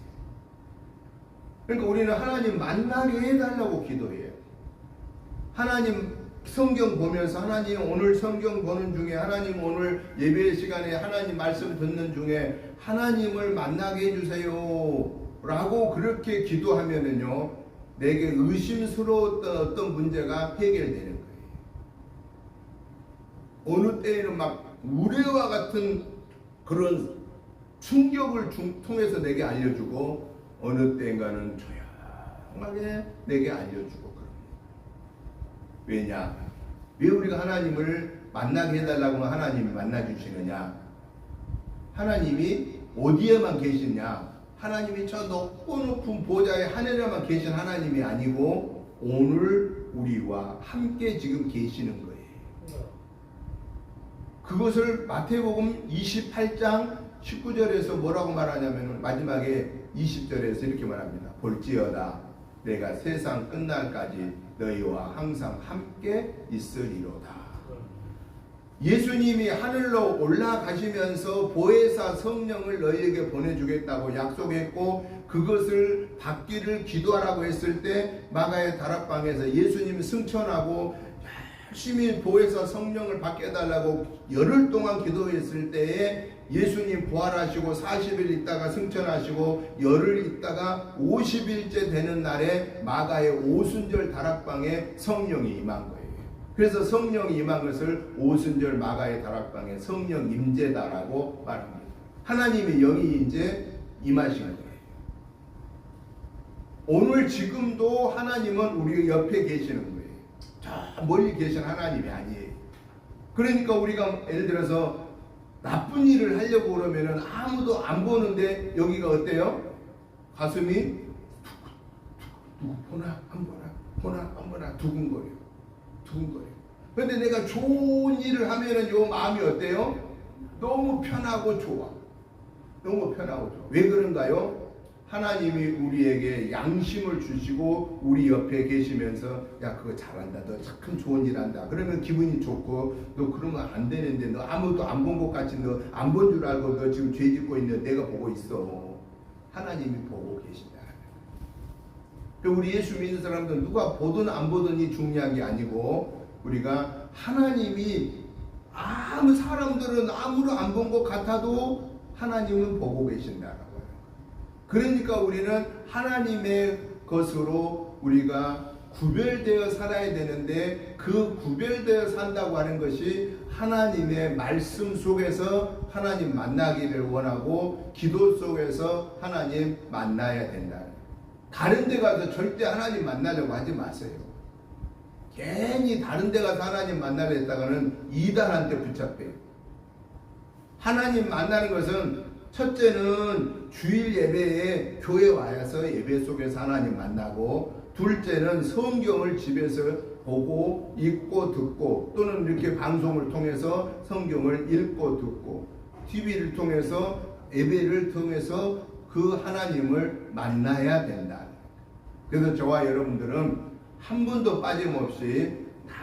그러니까 우리는 하나님 만나게 해달라고 기도해요. 하나님 성경 보면서, 하나님 오늘 성경 보는 중에, 하나님 오늘 예배 시간에 하나님 말씀 듣는 중에 하나님을 만나게 해주세요 라고 그렇게 기도하면은요, 내게 의심스러웠던 어떤 문제가 해결되는 거예요. 어느 때에는 막 우레와 같은 그런 충격을 통해서 내게 알려주고, 어느 때인가는 조용하게 내게 알려주고 그럽니다. 왜냐? 왜 우리가 하나님을 만나게 해달라고 하면 하나님이 만나주시느냐? 하나님이 어디에만 계시냐? 하나님이 저 높고 높은 보좌의 하늘에만 계신 하나님이 아니고 오늘 우리와 함께 지금 계시는 거예요. 그것을 마태복음 28장 19절에서 뭐라고 말하냐면, 마지막에 20절에서 이렇게 말합니다. 볼지어다 내가 세상 끝날까지 너희와 항상 함께 있으리로다. 예수님이 하늘로 올라가시면서 보혜사 성령을 너희에게 보내주겠다고 약속했고, 그것을 받기를 기도하라고 했을 때 마가의 다락방에서 예수님이 승천하고 열심히 보혜사 성령을 받게 해달라고 열흘 동안 기도했을 때에 예수님 부활하시고 40일 있다가 승천하시고 열흘 있다가 50일째 되는 날에 마가의 오순절 다락방에 성령이 임한 거예요. 그래서 성령이 임한 것을 오순절 마가의 다락방에 성령 임재다라고 말합니다. 하나님의 영이 이제 임하신 거예요. 오늘 지금도 하나님은 우리 옆에 계시는 거예요. 저 멀리 계신 하나님이 아니에요. 그러니까 우리가 예를 들어서 나쁜 일을 하려고 그러면은 아무도 안 보는데 여기가 어때요? 가슴이 누구 보나 안 보나 두근거려요. 그런데 내가 좋은 일을 하면은 요 마음이 어때요? 너무 편하고 좋아. 왜 그런가요? 하나님이 우리에게 양심을 주시고 우리 옆에 계시면서, 야 그거 잘한다, 너 참 좋은 일 한다. 그러면 기분이 좋고, 너 그러면 안 되는데, 너 아무도 안 본 것 같이 너 안 본 줄 알고 너 지금 죄 짓고 있는데 내가 보고 있어. 하나님이 보고 계신다. 우리 예수 믿는 사람들은 누가 보든 안 보든이 중요한 게 아니고, 우리가 하나님이 아무 사람들은 아무도 안 본 것 같아도 하나님은 보고 계신다라고. 그러니까 우리는 하나님의 것으로 우리가 구별되어 살아야 되는데, 그 구별되어 산다고 하는 것이 하나님의 말씀 속에서 하나님 만나기를 원하고 기도 속에서 하나님 만나야 된다. 다른 데 가서 절대 하나님 만나려고 하지 마세요. 괜히 다른 데 가서 하나님 만나려 했다가는 이단한테 붙잡혀요. 하나님 만나는 것은 첫째는 주일 예배에 교회 와서 예배 속에서 하나님 만나고, 둘째는 성경을 집에서 보고 읽고 듣고, 또는 이렇게 방송을 통해서 성경을 읽고 듣고, TV를 통해서 예배를 통해서 그 하나님을 만나야 된다. 그래서 저와 여러분들은 한 번도 빠짐없이 다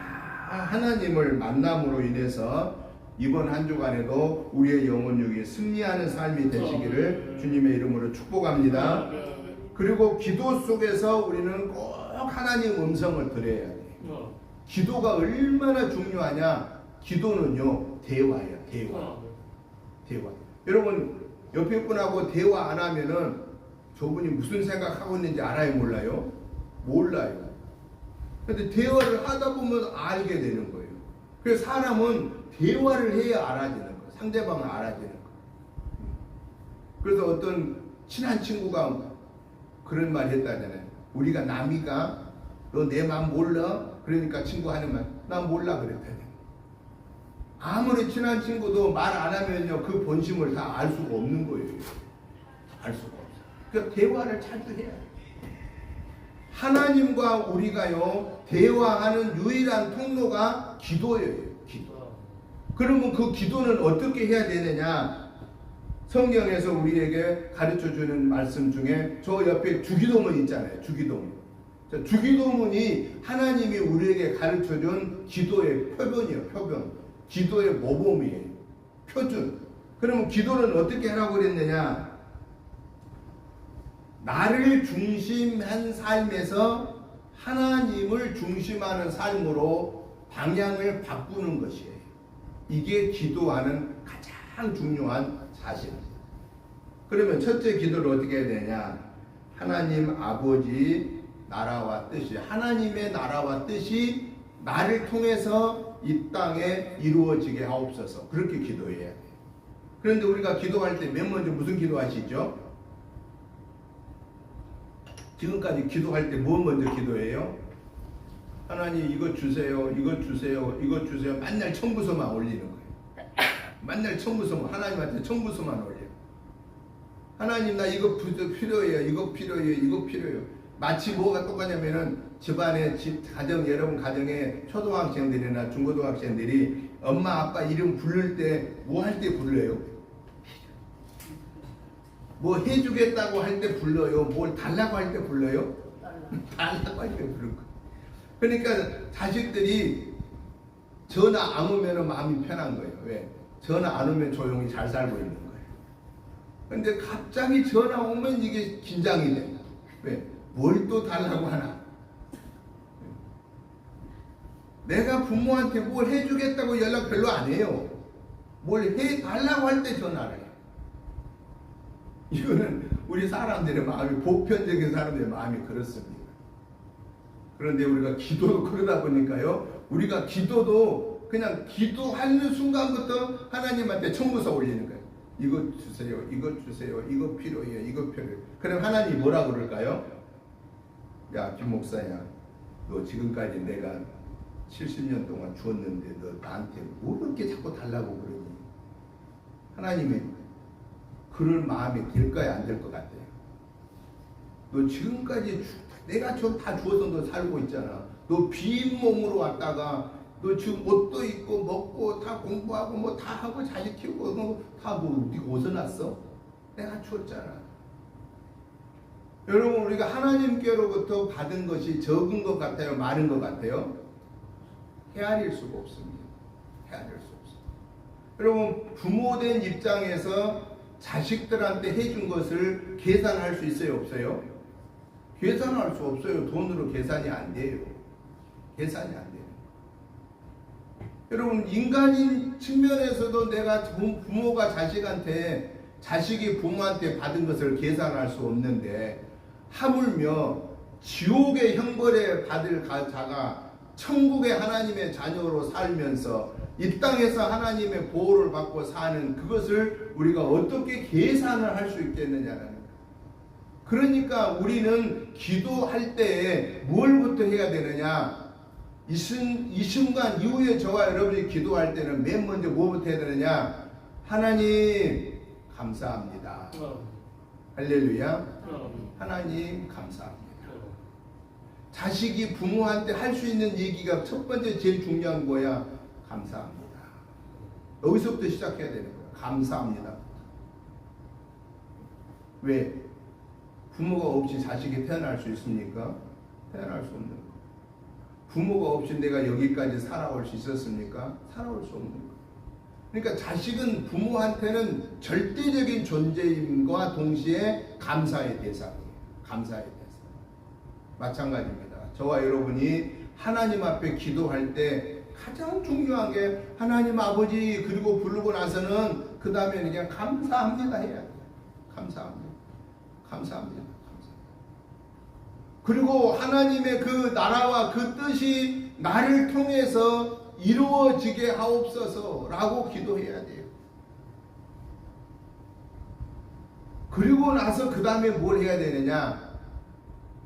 하나님을 만남으로 인해서 이번 한 주간에도 우리의 영혼육이 승리하는 삶이 되시기를 주님의 이름으로 축복합니다. 그리고 기도 속에서 우리는 꼭 하나님 음성을 들어야 돼요. 기도가 얼마나 중요하냐? 기도는요, 대화예요. 대화. 여러분, 옆에 분하고 대화 안 하면은 저분이 무슨 생각하고 있는지 알아요, 몰라요? 몰라요. 근데 대화를 하다 보면 알게 되는 거예요. 그래서 사람은 대화를 해야 알아지는 거예요. 상대방을 알아지는 거예요. 그래서 어떤 친한 친구가 그런 말 했다잖아요. 우리가 남이가 너 내 마음 몰라? 그러니까 친구 하는 말, 나 몰라 그랬다잖아요. 아무리 친한 친구도 말 안 하면요, 그 본심을 다 알 수가 없는 거예요. 알 수가 없어요. 그러니까 대화를 자주 해야 돼요. 하나님과 우리가요 대화하는 유일한 통로가 기도예요. 기도. 그러면 그 기도는 어떻게 해야 되느냐? 성경에서 우리에게 가르쳐주는 말씀 중에 저 옆에 주기도문 있잖아요. 주기도문. 주기도문이 하나님이 우리에게 가르쳐준 기도의 표본이에요. 표본. 기도의 모범이에요. 표준. 그러면 기도는 어떻게 하라고 그랬느냐? 나를 중심한 삶에서 하나님을 중심하는 삶으로 방향을 바꾸는 것이에요. 이게 기도하는 가장 중요한 사실입니다. 그러면 첫째 기도를 어떻게 해야 되냐? 하나님 아버지 나라와 뜻이, 하나님의 나라와 뜻이 나를 통해서 이 땅에 이루어지게 하옵소서. 그렇게 기도해야 돼요. 그런데 우리가 기도할 때 맨 먼저 무슨 기도하시죠? 지금까지 기도할 때 뭐 먼저 기도해요? 하나님 이거 주세요, 이거 주세요, 이거 주세요. 맨날 청구서만 올리는 거예요. 맨날 청구서만, 하나님한테 청구서만 올려요. 하나님 나 이거 필요해요, 이거 필요해요, 이거 필요해요. 마치 뭐가 똑같냐면은 집안에 가정, 여러분 가정에 초등학생들이나 중고등학생들이 엄마 아빠 이름 부를 때 뭐 할 때 불러요? 뭐 해주겠다고 할 때 불러요? 뭘 달라고 할 때 불러요? 달라고 할 때 부른 거. 그러니까 자식들이 전화 안 오면 마음이 편한 거예요. 왜? 전화 안 오면 조용히 잘 살고 있는 거예요. 근데 갑자기 전화 오면 이게 긴장이 돼. 왜? 뭘 또 달라고 하나? 내가 부모한테 뭘 해주겠다고 연락 별로 안 해요. 뭘 해달라고 할 때 전화를 해요. 이거는 우리 사람들의 마음이, 보편적인 사람들의 마음이 그렇습니다. 그런데 우리가 기도도 그러다 보니까요, 우리가 기도도 그냥 기도하는 순간부터 하나님한테 청구서 올리는 거예요. 이거 주세요, 이거 주세요, 이거 필요해요, 이거 필요해요. 그럼 하나님이 뭐라고 그럴까요? 야, 김 목사야, 너 지금까지 내가 70년 동안 주었는데 너 나한테 뭐 그렇게 자꾸 달라고 그러니? 하나님이 그럴 마음이 될까요? 안 될 것 같아요? 너 지금까지 내가 다 주어서 너 살고 있잖아. 너 빈 몸으로 왔다가 너 지금 옷도 입고 먹고 다 공부하고 뭐 다 하고 자식 키우고 뭐 다 뭐 어디서 났어? 내가 주었잖아. 여러분 우리가 하나님께로부터 받은 것이 적은 것 같아요? 많은 것 같아요? 헤아릴 수가 없습니다. 헤아릴 수 없습니다. 여러분 부모된 입장에서 자식들한테 해준 것을 계산할 수 있어요? 없어요? 계산할 수 없어요. 돈으로 계산이 안 돼요. 계산이 안 돼요. 여러분 인간인 측면에서도 내가 부모가 자식한테, 자식이 부모한테 받은 것을 계산할 수 없는데 하물며 지옥의 형벌에 받을 자가 천국의 하나님의 자녀로 살면서 이 땅에서 하나님의 보호를 받고 사는 그것을 우리가 어떻게 계산을 할 수 있겠느냐는 거예요. 그러니까 우리는 기도할 때에 뭘부터 해야 되느냐? 이 순간 이후에 저와 여러분이 기도할 때는 맨 먼저 뭐부터 해야 되느냐? 하나님 감사합니다. 할렐루야. 하나님 감사합니다. 자식이 부모한테 할 수 있는 얘기가 첫 번째 제일 중요한 거야. 감사합니다. 여기서부터 시작해야 되는 거야. 감사합니다. 왜? 부모가 없이 자식이 태어날 수 있습니까? 태어날 수 없는 거. 부모가 없이 내가 여기까지 살아올 수 있었습니까? 살아올 수 없는 거. 그러니까 자식은 부모한테는 절대적인 존재임과 동시에 감사의 대상이에요. 감사의 대상. 마찬가지입니다. 저와 여러분이 하나님 앞에 기도할 때 가장 중요한 게 하나님 아버지 그리고 부르고 나서는 그 다음에 그냥 감사합니다 해야 돼요. 감사합니다. 감사합니다. 그리고 하나님의 그 나라와 그 뜻이 나를 통해서 이루어지게 하옵소서 라고 기도해야 돼요. 그리고 나서 그 다음에 뭘 해야 되느냐?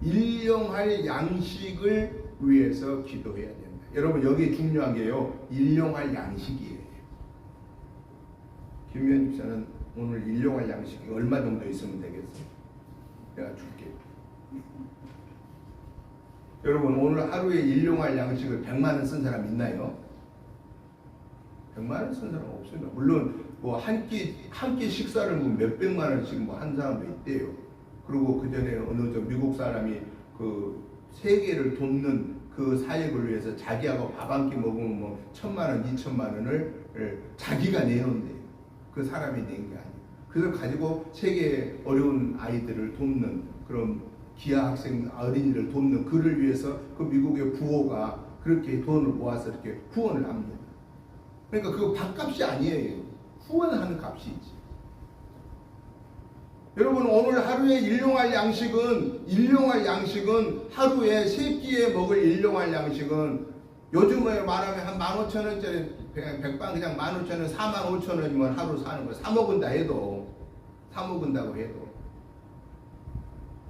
일용할 양식을 위해서 기도해야 됩니다. 여러분 여기 중요한 게요, 일용할 양식이에요. 김현 집사는 오늘 일용할 양식이 얼마 정도 있으면 되겠어? 내가 줄게. 여러분 오늘 하루에 일용할 양식을 100만 원 쓴 사람 있나요? 100만 원 쓴 사람 없습니다. 물론 뭐 한 끼 식사를 뭐 몇백만 원씩 뭐 한 사람도 있대요. 그리고 그 전에 어느 저 미국 사람이 그 세계를 돕는 그 사역을 위해서 자기하고 밥 한 끼 먹으면 뭐 1000만 원, 2000만 원을 자기가 내놓는데요. 그 사람이 낸 게 아니에요. 그래서 가지고 세계 어려운 아이들을 돕는 그런 기아 학생 어린이를 돕는 그를 위해서 그 미국의 부호가 그렇게 돈을 모아서 이렇게 후원을 합니다. 그러니까 그거 밥값이 아니에요. 후원하는 값이지. 여러분 오늘 하루에 일용할 양식은 하루에 3끼에 먹을 일용할 양식은 요즘에 말하면 한 15,000원짜리 백반 그냥 15,000원, 45,000원이면 하루 사는 거예요. 사 먹은다고 해도.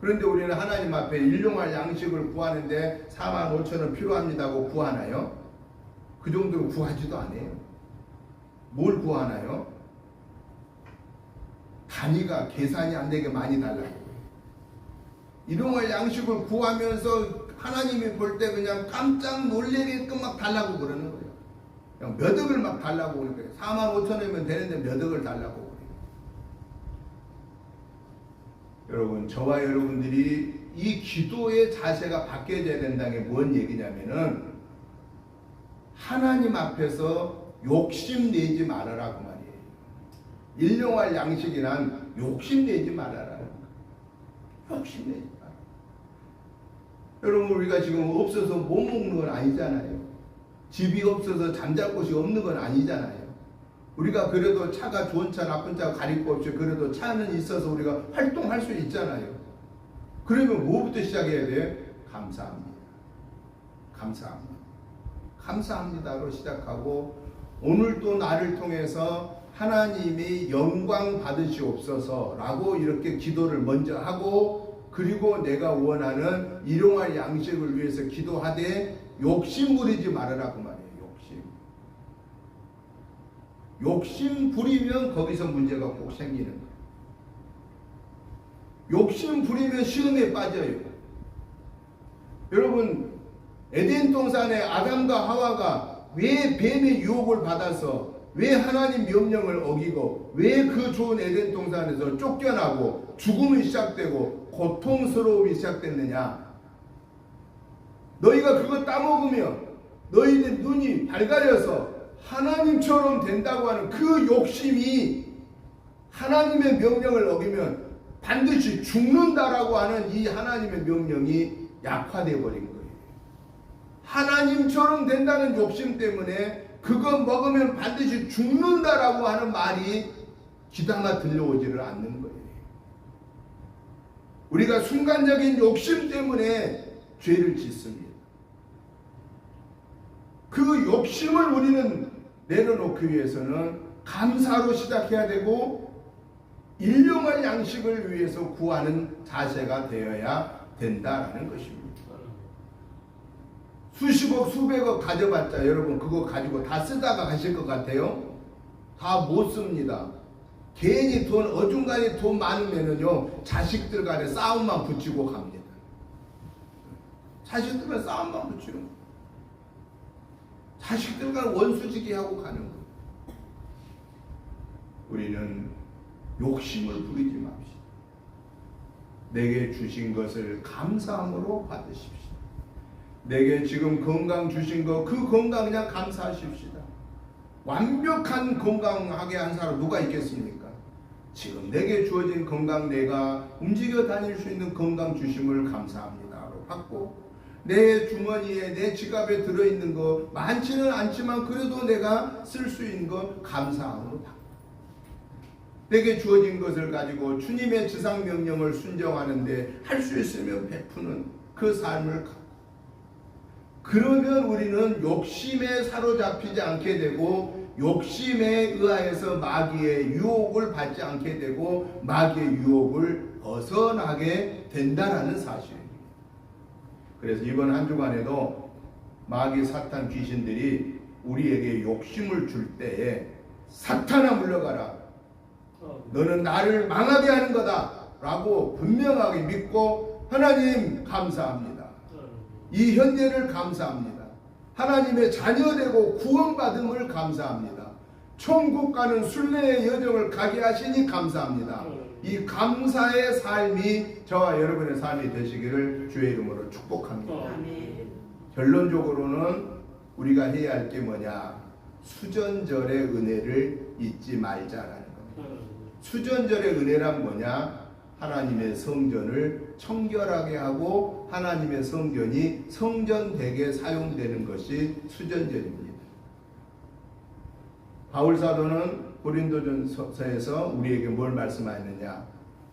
그런데 우리는 하나님 앞에 일용할 양식을 구하는데 45,000원 필요합니다고 구하나요? 그 정도로 구하지도 않아요. 뭘 구하나요? 단위가 계산이 안 되게 많이 달라고. 일용할 양식을 구하면서 하나님이 볼 때 그냥 깜짝 놀래게끔 막 달라고 그러는 거예요. 그냥 몇 억을 막 달라고 그러는 거예요. 45,000원이면 되는데 몇 억을 달라고 그래요. 여러분 저와 여러분들이 이 기도의 자세가 바뀌어져야 된다는 게 뭔 얘기냐면은 하나님 앞에서 욕심내지 말아라고 말이에요. 일용할 양식이란 욕심내지 말아라. 욕심내지 마라. 여러분 우리가 지금 없어서 못 먹는 건 아니잖아요. 집이 없어서 잠잘 곳이 없는 건 아니잖아요. 우리가 그래도 차가 좋은 차 나쁜 차 가릴 거 없이 그래도 차는 있어서 우리가 활동할 수 있잖아요. 그러면 뭐부터 시작해야 돼? 감사합니다. 감사합니다. 감사합니다로 시작하고 오늘도 나를 통해서 하나님이 영광 받으시옵소서 라고 이렇게 기도를 먼저 하고 그리고 내가 원하는 일용할 양식을 위해서 기도하되 욕심 부리지 말으라고 말이에요. 욕심 부리면 거기서 문제가 꼭 생기는 거예요. 욕심 부리면 시험에 빠져요. 여러분 에덴 동산에 아담과 하와가 왜 뱀의 유혹을 받아서 왜 하나님 명령을 어기고 왜 그 좋은 에덴 동산에서 쫓겨나고 죽음이 시작되고 고통스러움이 시작됐느냐? 너희가 그거 따먹으면 너희들 눈이 밝아져서 하나님처럼 된다고 하는 그 욕심이 하나님의 명령을 어기면 반드시 죽는다라고 하는 이 하나님의 명령이 약화되어 버린 거예요. 하나님처럼 된다는 욕심 때문에 그거 먹으면 반드시 죽는다라고 하는 말이 귀담아 들려오지를 않는 거예요. 우리가 순간적인 욕심 때문에 죄를 짓습니다. 그 욕심을 우리는 내려놓기 위해서는 감사로 시작해야 되고 일용할 양식을 위해서 구하는 자세가 되어야 된다라는 것입니다. 수십억 수백억 가져봤자 여러분 그거 가지고 다 쓰다가 가실 것 같아요? 다 못 씁니다. 괜히 돈 어중간히 돈 많으면은요 자식들 간에 싸움만 붙이고 갑니다. 자식들 간에 싸움만 붙이는 거예요. 자식들 간에 원수지기 하고 가는 거예요. 우리는 욕심을 부리지 맙시다. 내게 주신 것을 감사함으로 받으십시오. 내게 지금 건강 주신 거 그 건강 그냥 감사하십시다. 완벽한 건강하게 한 사람 누가 있겠습니까? 지금 내게 주어진 건강 내가 움직여 다닐 수 있는 건강 주심을 감사합니다로 받고 내 주머니에 내 지갑에 들어있는 거 많지는 않지만 그래도 내가 쓸 수 있는 거 감사함으로 받고 내게 주어진 것을 가지고 주님의 지상명령을 순종하는데 할 수 있으면 베푸는 그 삶을 갖고 그러면 우리는 욕심에 사로잡히지 않게 되고 욕심에 의하여서 마귀의 유혹을 받지 않게 되고 마귀의 유혹을 벗어나게 된다라는 사실입니다. 그래서 이번 한 주간에도 마귀 사탄 귀신들이 우리에게 욕심을 줄 때에 사탄아 물러가라. 너는 나를 망하게 하는 거다 라고 분명하게 믿고 하나님 감사합니다. 이 현재를 감사합니다. 하나님의 자녀되고 구원받음을 감사합니다. 천국 가는 순례의 여정을 가게 하시니 감사합니다. 이 감사의 삶이 저와 여러분의 삶이 되시기를 주의 이름으로 축복합니다. 결론적으로는 우리가 해야 할 게 뭐냐? 수전절의 은혜를 잊지 말자라는 겁니다. 수전절의 은혜란 뭐냐? 하나님의 성전을 청결하게 하고 하나님의 성전이 성전되게 사용되는 것이 수전절입니다. 바울사도는 고린도전서에서 우리에게 뭘 말씀하였느냐?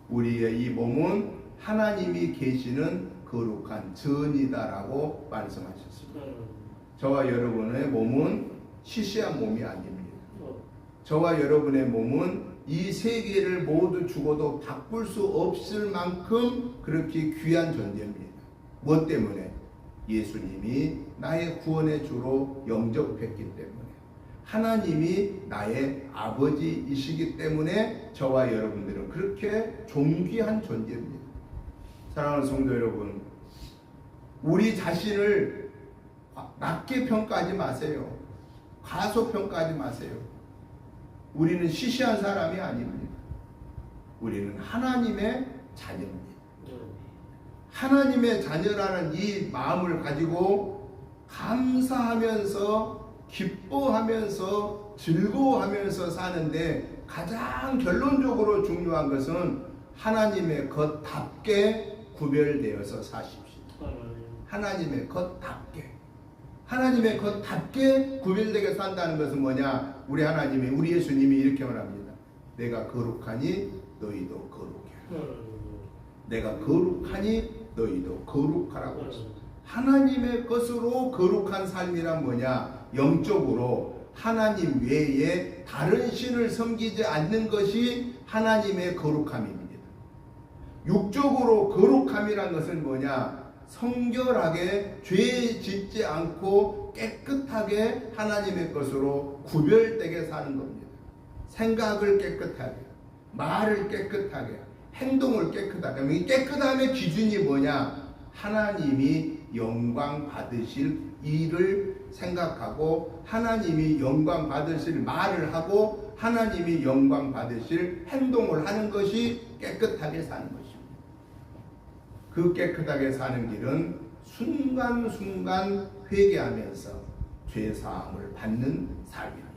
우리의 이 몸은 하나님이 계시는 거룩한 전이다라고 말씀하셨습니다. 저와 여러분의 몸은 시시한 몸이 아닙니다. 저와 여러분의 몸은 이 세계를 모두 죽어도 바꿀 수 없을 만큼 그렇게 귀한 존재입니다. 뭐 때문에? 예수님이 나의 구원의 주로 영접했기 때문에, 하나님이 나의 아버지이시기 때문에 저와 여러분들은 그렇게 존귀한 존재입니다. 사랑하는 성도 여러분, 우리 자신을 낮게 평가하지 마세요. 과소평가하지 마세요. 우리는 시시한 사람이 아닙니다. 우리는 하나님의 자녀입니다. 하나님의 자녀라는 이 마음을 가지고 감사하면서 기뻐하면서 즐거워하면서 사는데 가장 결론적으로 중요한 것은 하나님의 것답게 구별되어서 사십시오. 하나님의 것답게. 하나님의 것답게 구별되게 산다는 것은 뭐냐? 우리 하나님이, 우리 예수님이 이렇게 말합니다. 내가 거룩하니 너희도 거룩해라. 내가 거룩하니 너희도 거룩하라고 했습니다. 하나님의 것으로 거룩한 삶이란 뭐냐? 영적으로 하나님 외에 다른 신을 섬기지 않는 것이 하나님의 거룩함입니다. 육적으로 거룩함이란 것은 뭐냐? 성결하게 죄 짓지 않고 깨끗하게 하나님의 것으로 구별되게 사는 겁니다. 생각을 깨끗하게, 말을 깨끗하게, 행동을 깨끗하게. 이 깨끗함의 기준이 뭐냐? 하나님이 영광 받으실 일을 생각하고 하나님이 영광 받으실 말을 하고 하나님이 영광 받으실 행동을 하는 것이 깨끗하게 사는 것입니다. 그 깨끗하게 사는 길은 순간순간 회개하면서 죄사함을 받는 삶입니다.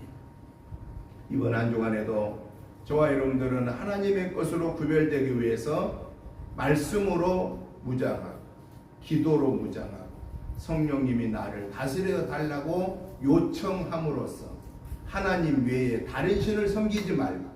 이번 한 주간에도 저와 여러분들은 하나님의 것으로 구별되기 위해서 말씀으로 무장하고 기도로 무장하고 성령님이 나를 다스려 달라고 요청함으로써 하나님 외에 다른 신을 섬기지 말고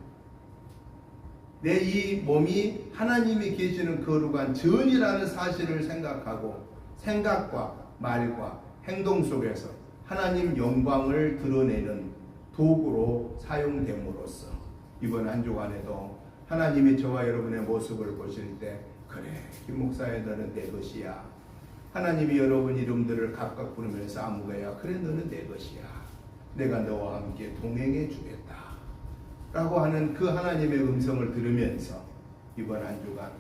내 이 몸이 하나님이 계시는 거룩한 전이라는 사실을 생각하고 생각과 말과 행동 속에서 하나님 영광을 드러내는 도구로 사용됨으로써 이번 한 주간에도 하나님이 저와 여러분의 모습을 보실 때 그래 김 목사야 너는 내 것이야. 하나님이 여러분 이름들을 각각 부르면서 아무개야 그래 너는 내 것이야. 내가 너와 함께 동행해 주겠다. 라고 하는 그 하나님의 음성을 들으면서 이번 한 주간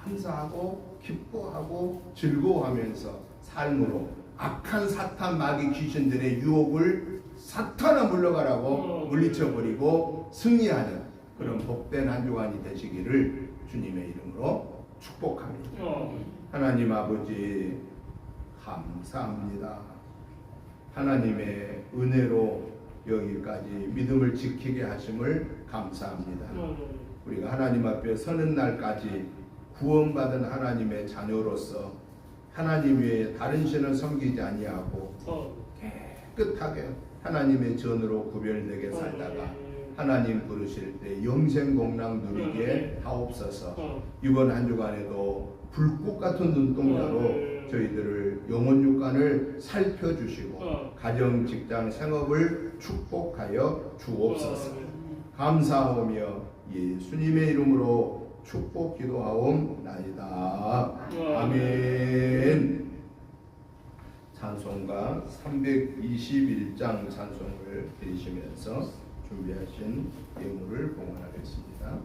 감사하고 기뻐하고 즐거워하면서 삶으로 악한 사탄 마귀 귀신들의 유혹을 사탄아 물러가라고 물리쳐버리고 승리하는 그런 복된 한 주간이 되시기를 주님의 이름으로 축복합니다. 하나님 아버지 감사합니다. 하나님의 은혜로 여기까지 믿음을 지키게 하심을 감사합니다. 우리가 하나님 앞에 서는 날까지 구원받은 하나님의 자녀로서 하나님 외에 다른 신을 섬기지 아니하고 깨끗하게 하나님의 전으로 구별되게 살다가 하나님 부르실 때 영생공락 누리게 하옵소서. 이번 한 주간에도 불꽃 같은 눈동자로 저희들을 영혼 육간을 살펴주시고 가정, 직장, 생업을 축복하여 주옵소서. 감사하며 예수님의 이름으로 축복 기도하옵나이다. 아멘. 찬송가 321장 찬송을 드리시면서 준비하신 예물을 봉헌하겠습니다.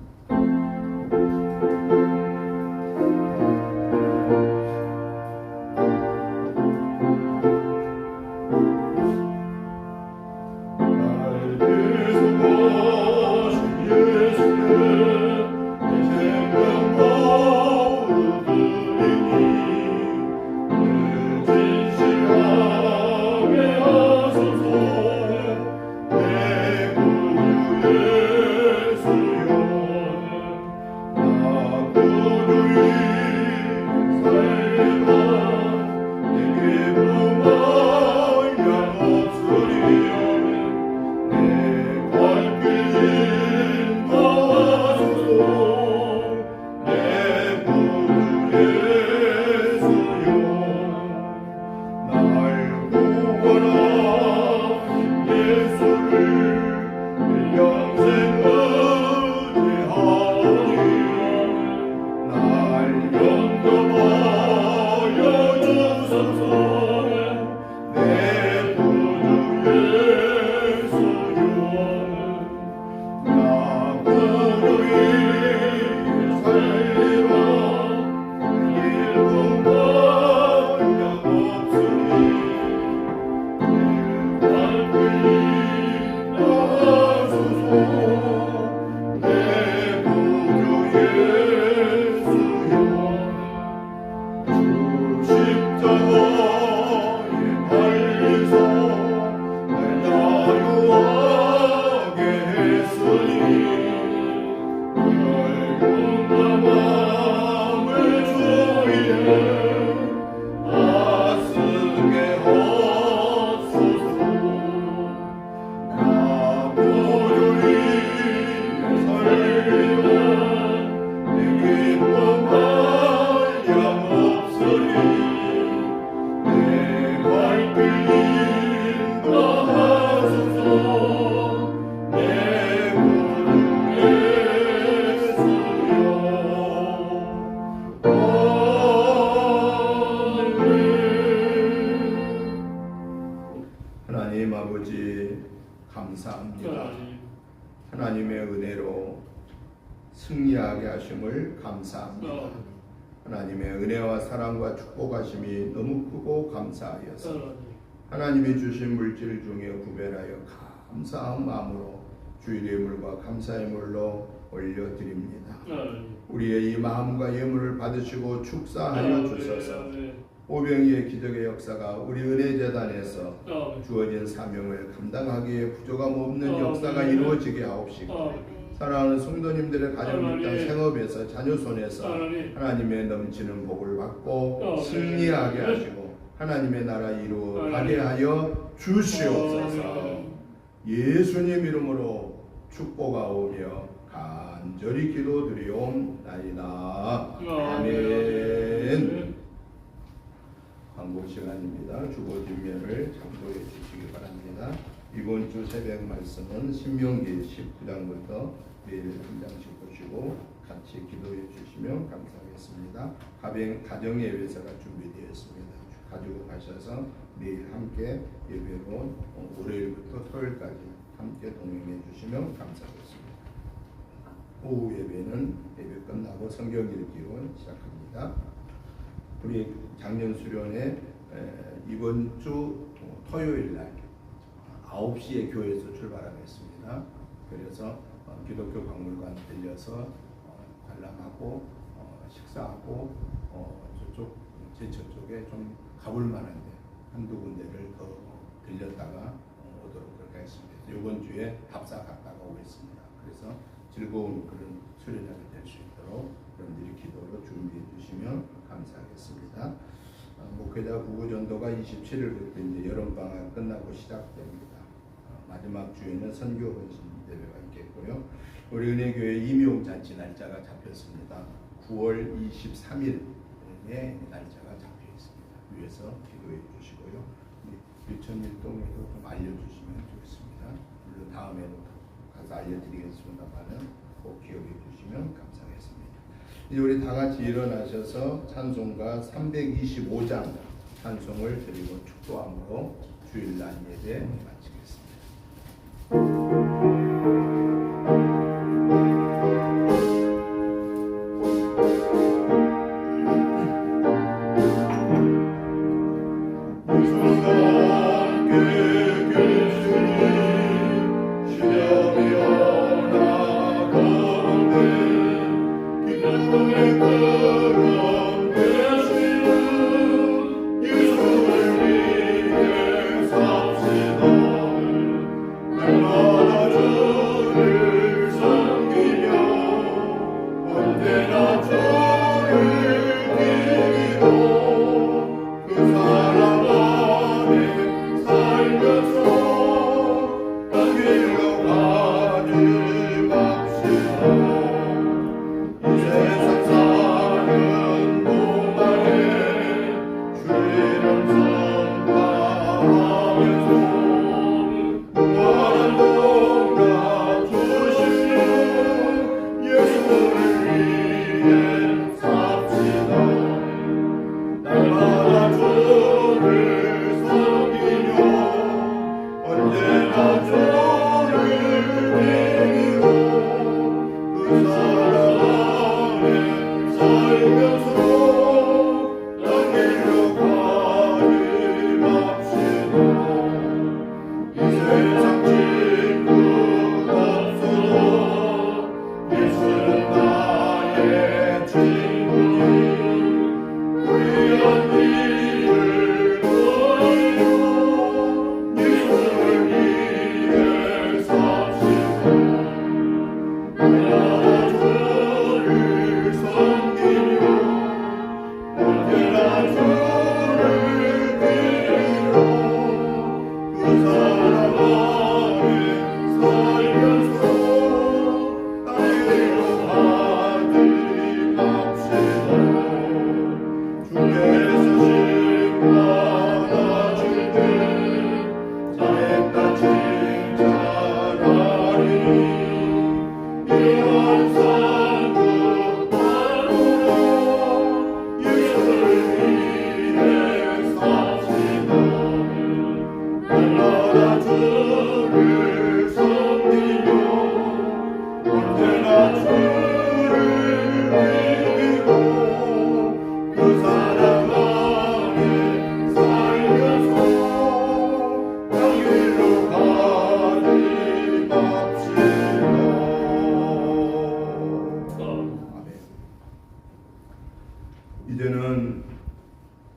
하나님 아버지 감사합니다. 하나님의 은혜로 승리하게 하심을 감사합니다. 하나님의 은혜와 사랑과 축복하심이 너무 크고 감사하여서 하나님이 주신 물질 중에 구별하여 감사한 마음으로 주의 예물과 감사의 물로 올려드립니다. 우리의 이 마음과 예물을 받으시고 축사하여 주셔서 오병이의 기적의 역사가 우리 은혜재단에서 주어진 사명을 감당하기에 부족함 없는 역사가 이루어지게 하옵시고 사랑하는 성도님들의 가정, 직장, 생업에서 자녀 손에서 하나님의 넘치는 복을 받고 승리하게 하시고 하나님의 나라 이루어가게 하여 주시옵소서. 예수님 이름으로 축복하오며 간절히 기도드리옵나이다. 아멘. 광고 시간입니다. 주보 뒷면을 참고해 주시기 바랍니다. 이번 주 새벽 말씀은 신명기 19장부터 매일 한 장씩 보시고 같이 기도해 주시면 감사하겠습니다. 가정 예배사가 준비되었습니다. 가지고 가셔서 매일 함께 예배로 월요일부터 토요일까지 함께 동행해 주시면 감사하겠습니다. 오후 예배는 예배 끝나고 성경 읽기로 시작합니다. 우리 작년 수련회 이번 주 토요일 날 9시에 교회에서 출발하겠습니다. 그래서 기독교 박물관 들려서 관람하고 식사하고 저쪽 제천 쪽에 좀 가볼 만한데 한두 군데를 더 들렸다가 오도록 하겠습니다. 이번 주에 답사 갔다가 오겠습니다. 그래서 즐거운 그런 수련회가 될 수 있도록 여러분들이 기도로 준비해 주시면 감사하겠습니다. 목회자 부부전도가 27일부터 이제 여름방학 끝나고 시작됩니다. 마지막 주에는 선교 헌신 대회가 있겠고요. 우리 은혜교회 임용잔치 날짜가 잡혔습니다. 9월 23일에 날짜가 잡혀 있습니다. 위에서 기도해 주시고요. 유천일동에도 좀 알려주시면 좋겠습니다. 물론 다음에도 가서 알려드리겠습니다만은 꼭 기억해 주시면 감사하겠습니다. 이제 우리 다 같이 일어나셔서 찬송가 325장 찬송을 드리고 축도함으로 주일날 예배 마치겠습니다.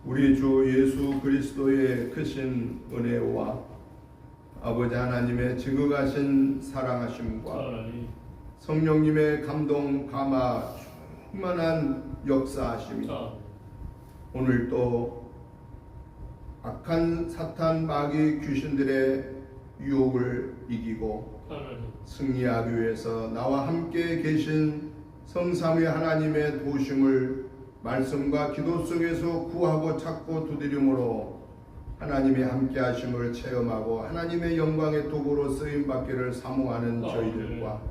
우리 주 예수 그리스도의 크신 은혜와 아버지 하나님의 지극하신 사랑하심과
하나님
성령님의 감동 감화 충만한 역사하심이 오늘 또 악한 사탄 마귀 귀신들의 유혹을 이기고 승리하기 위해서 나와 함께 계신 성삼위 하나님의 도우심을 말씀과 기도 속에서 구하고 찾고 두드림으로 하나님의 함께 하심을 체험하고 하나님의 영광의 도구로 쓰임받기를 사모하는 저희들과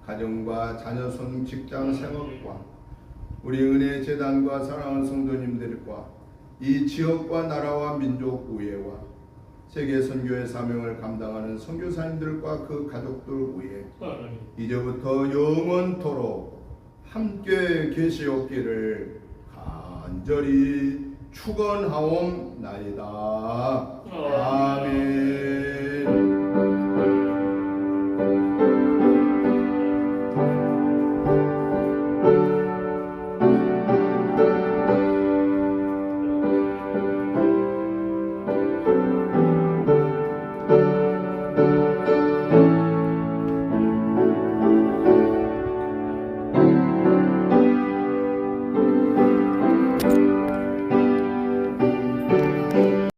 가정과 자녀손 직장 생업과 우리 은혜 재단과 사랑하는 성도님들과 이 지역과 나라와 민족 의회와 세계 선교의 사명을 감당하는 선교사님들과 그 가족들 위해 이제부터 영원토록 함께 계시옵기를 간절히 축원하옵나이다. 아멘.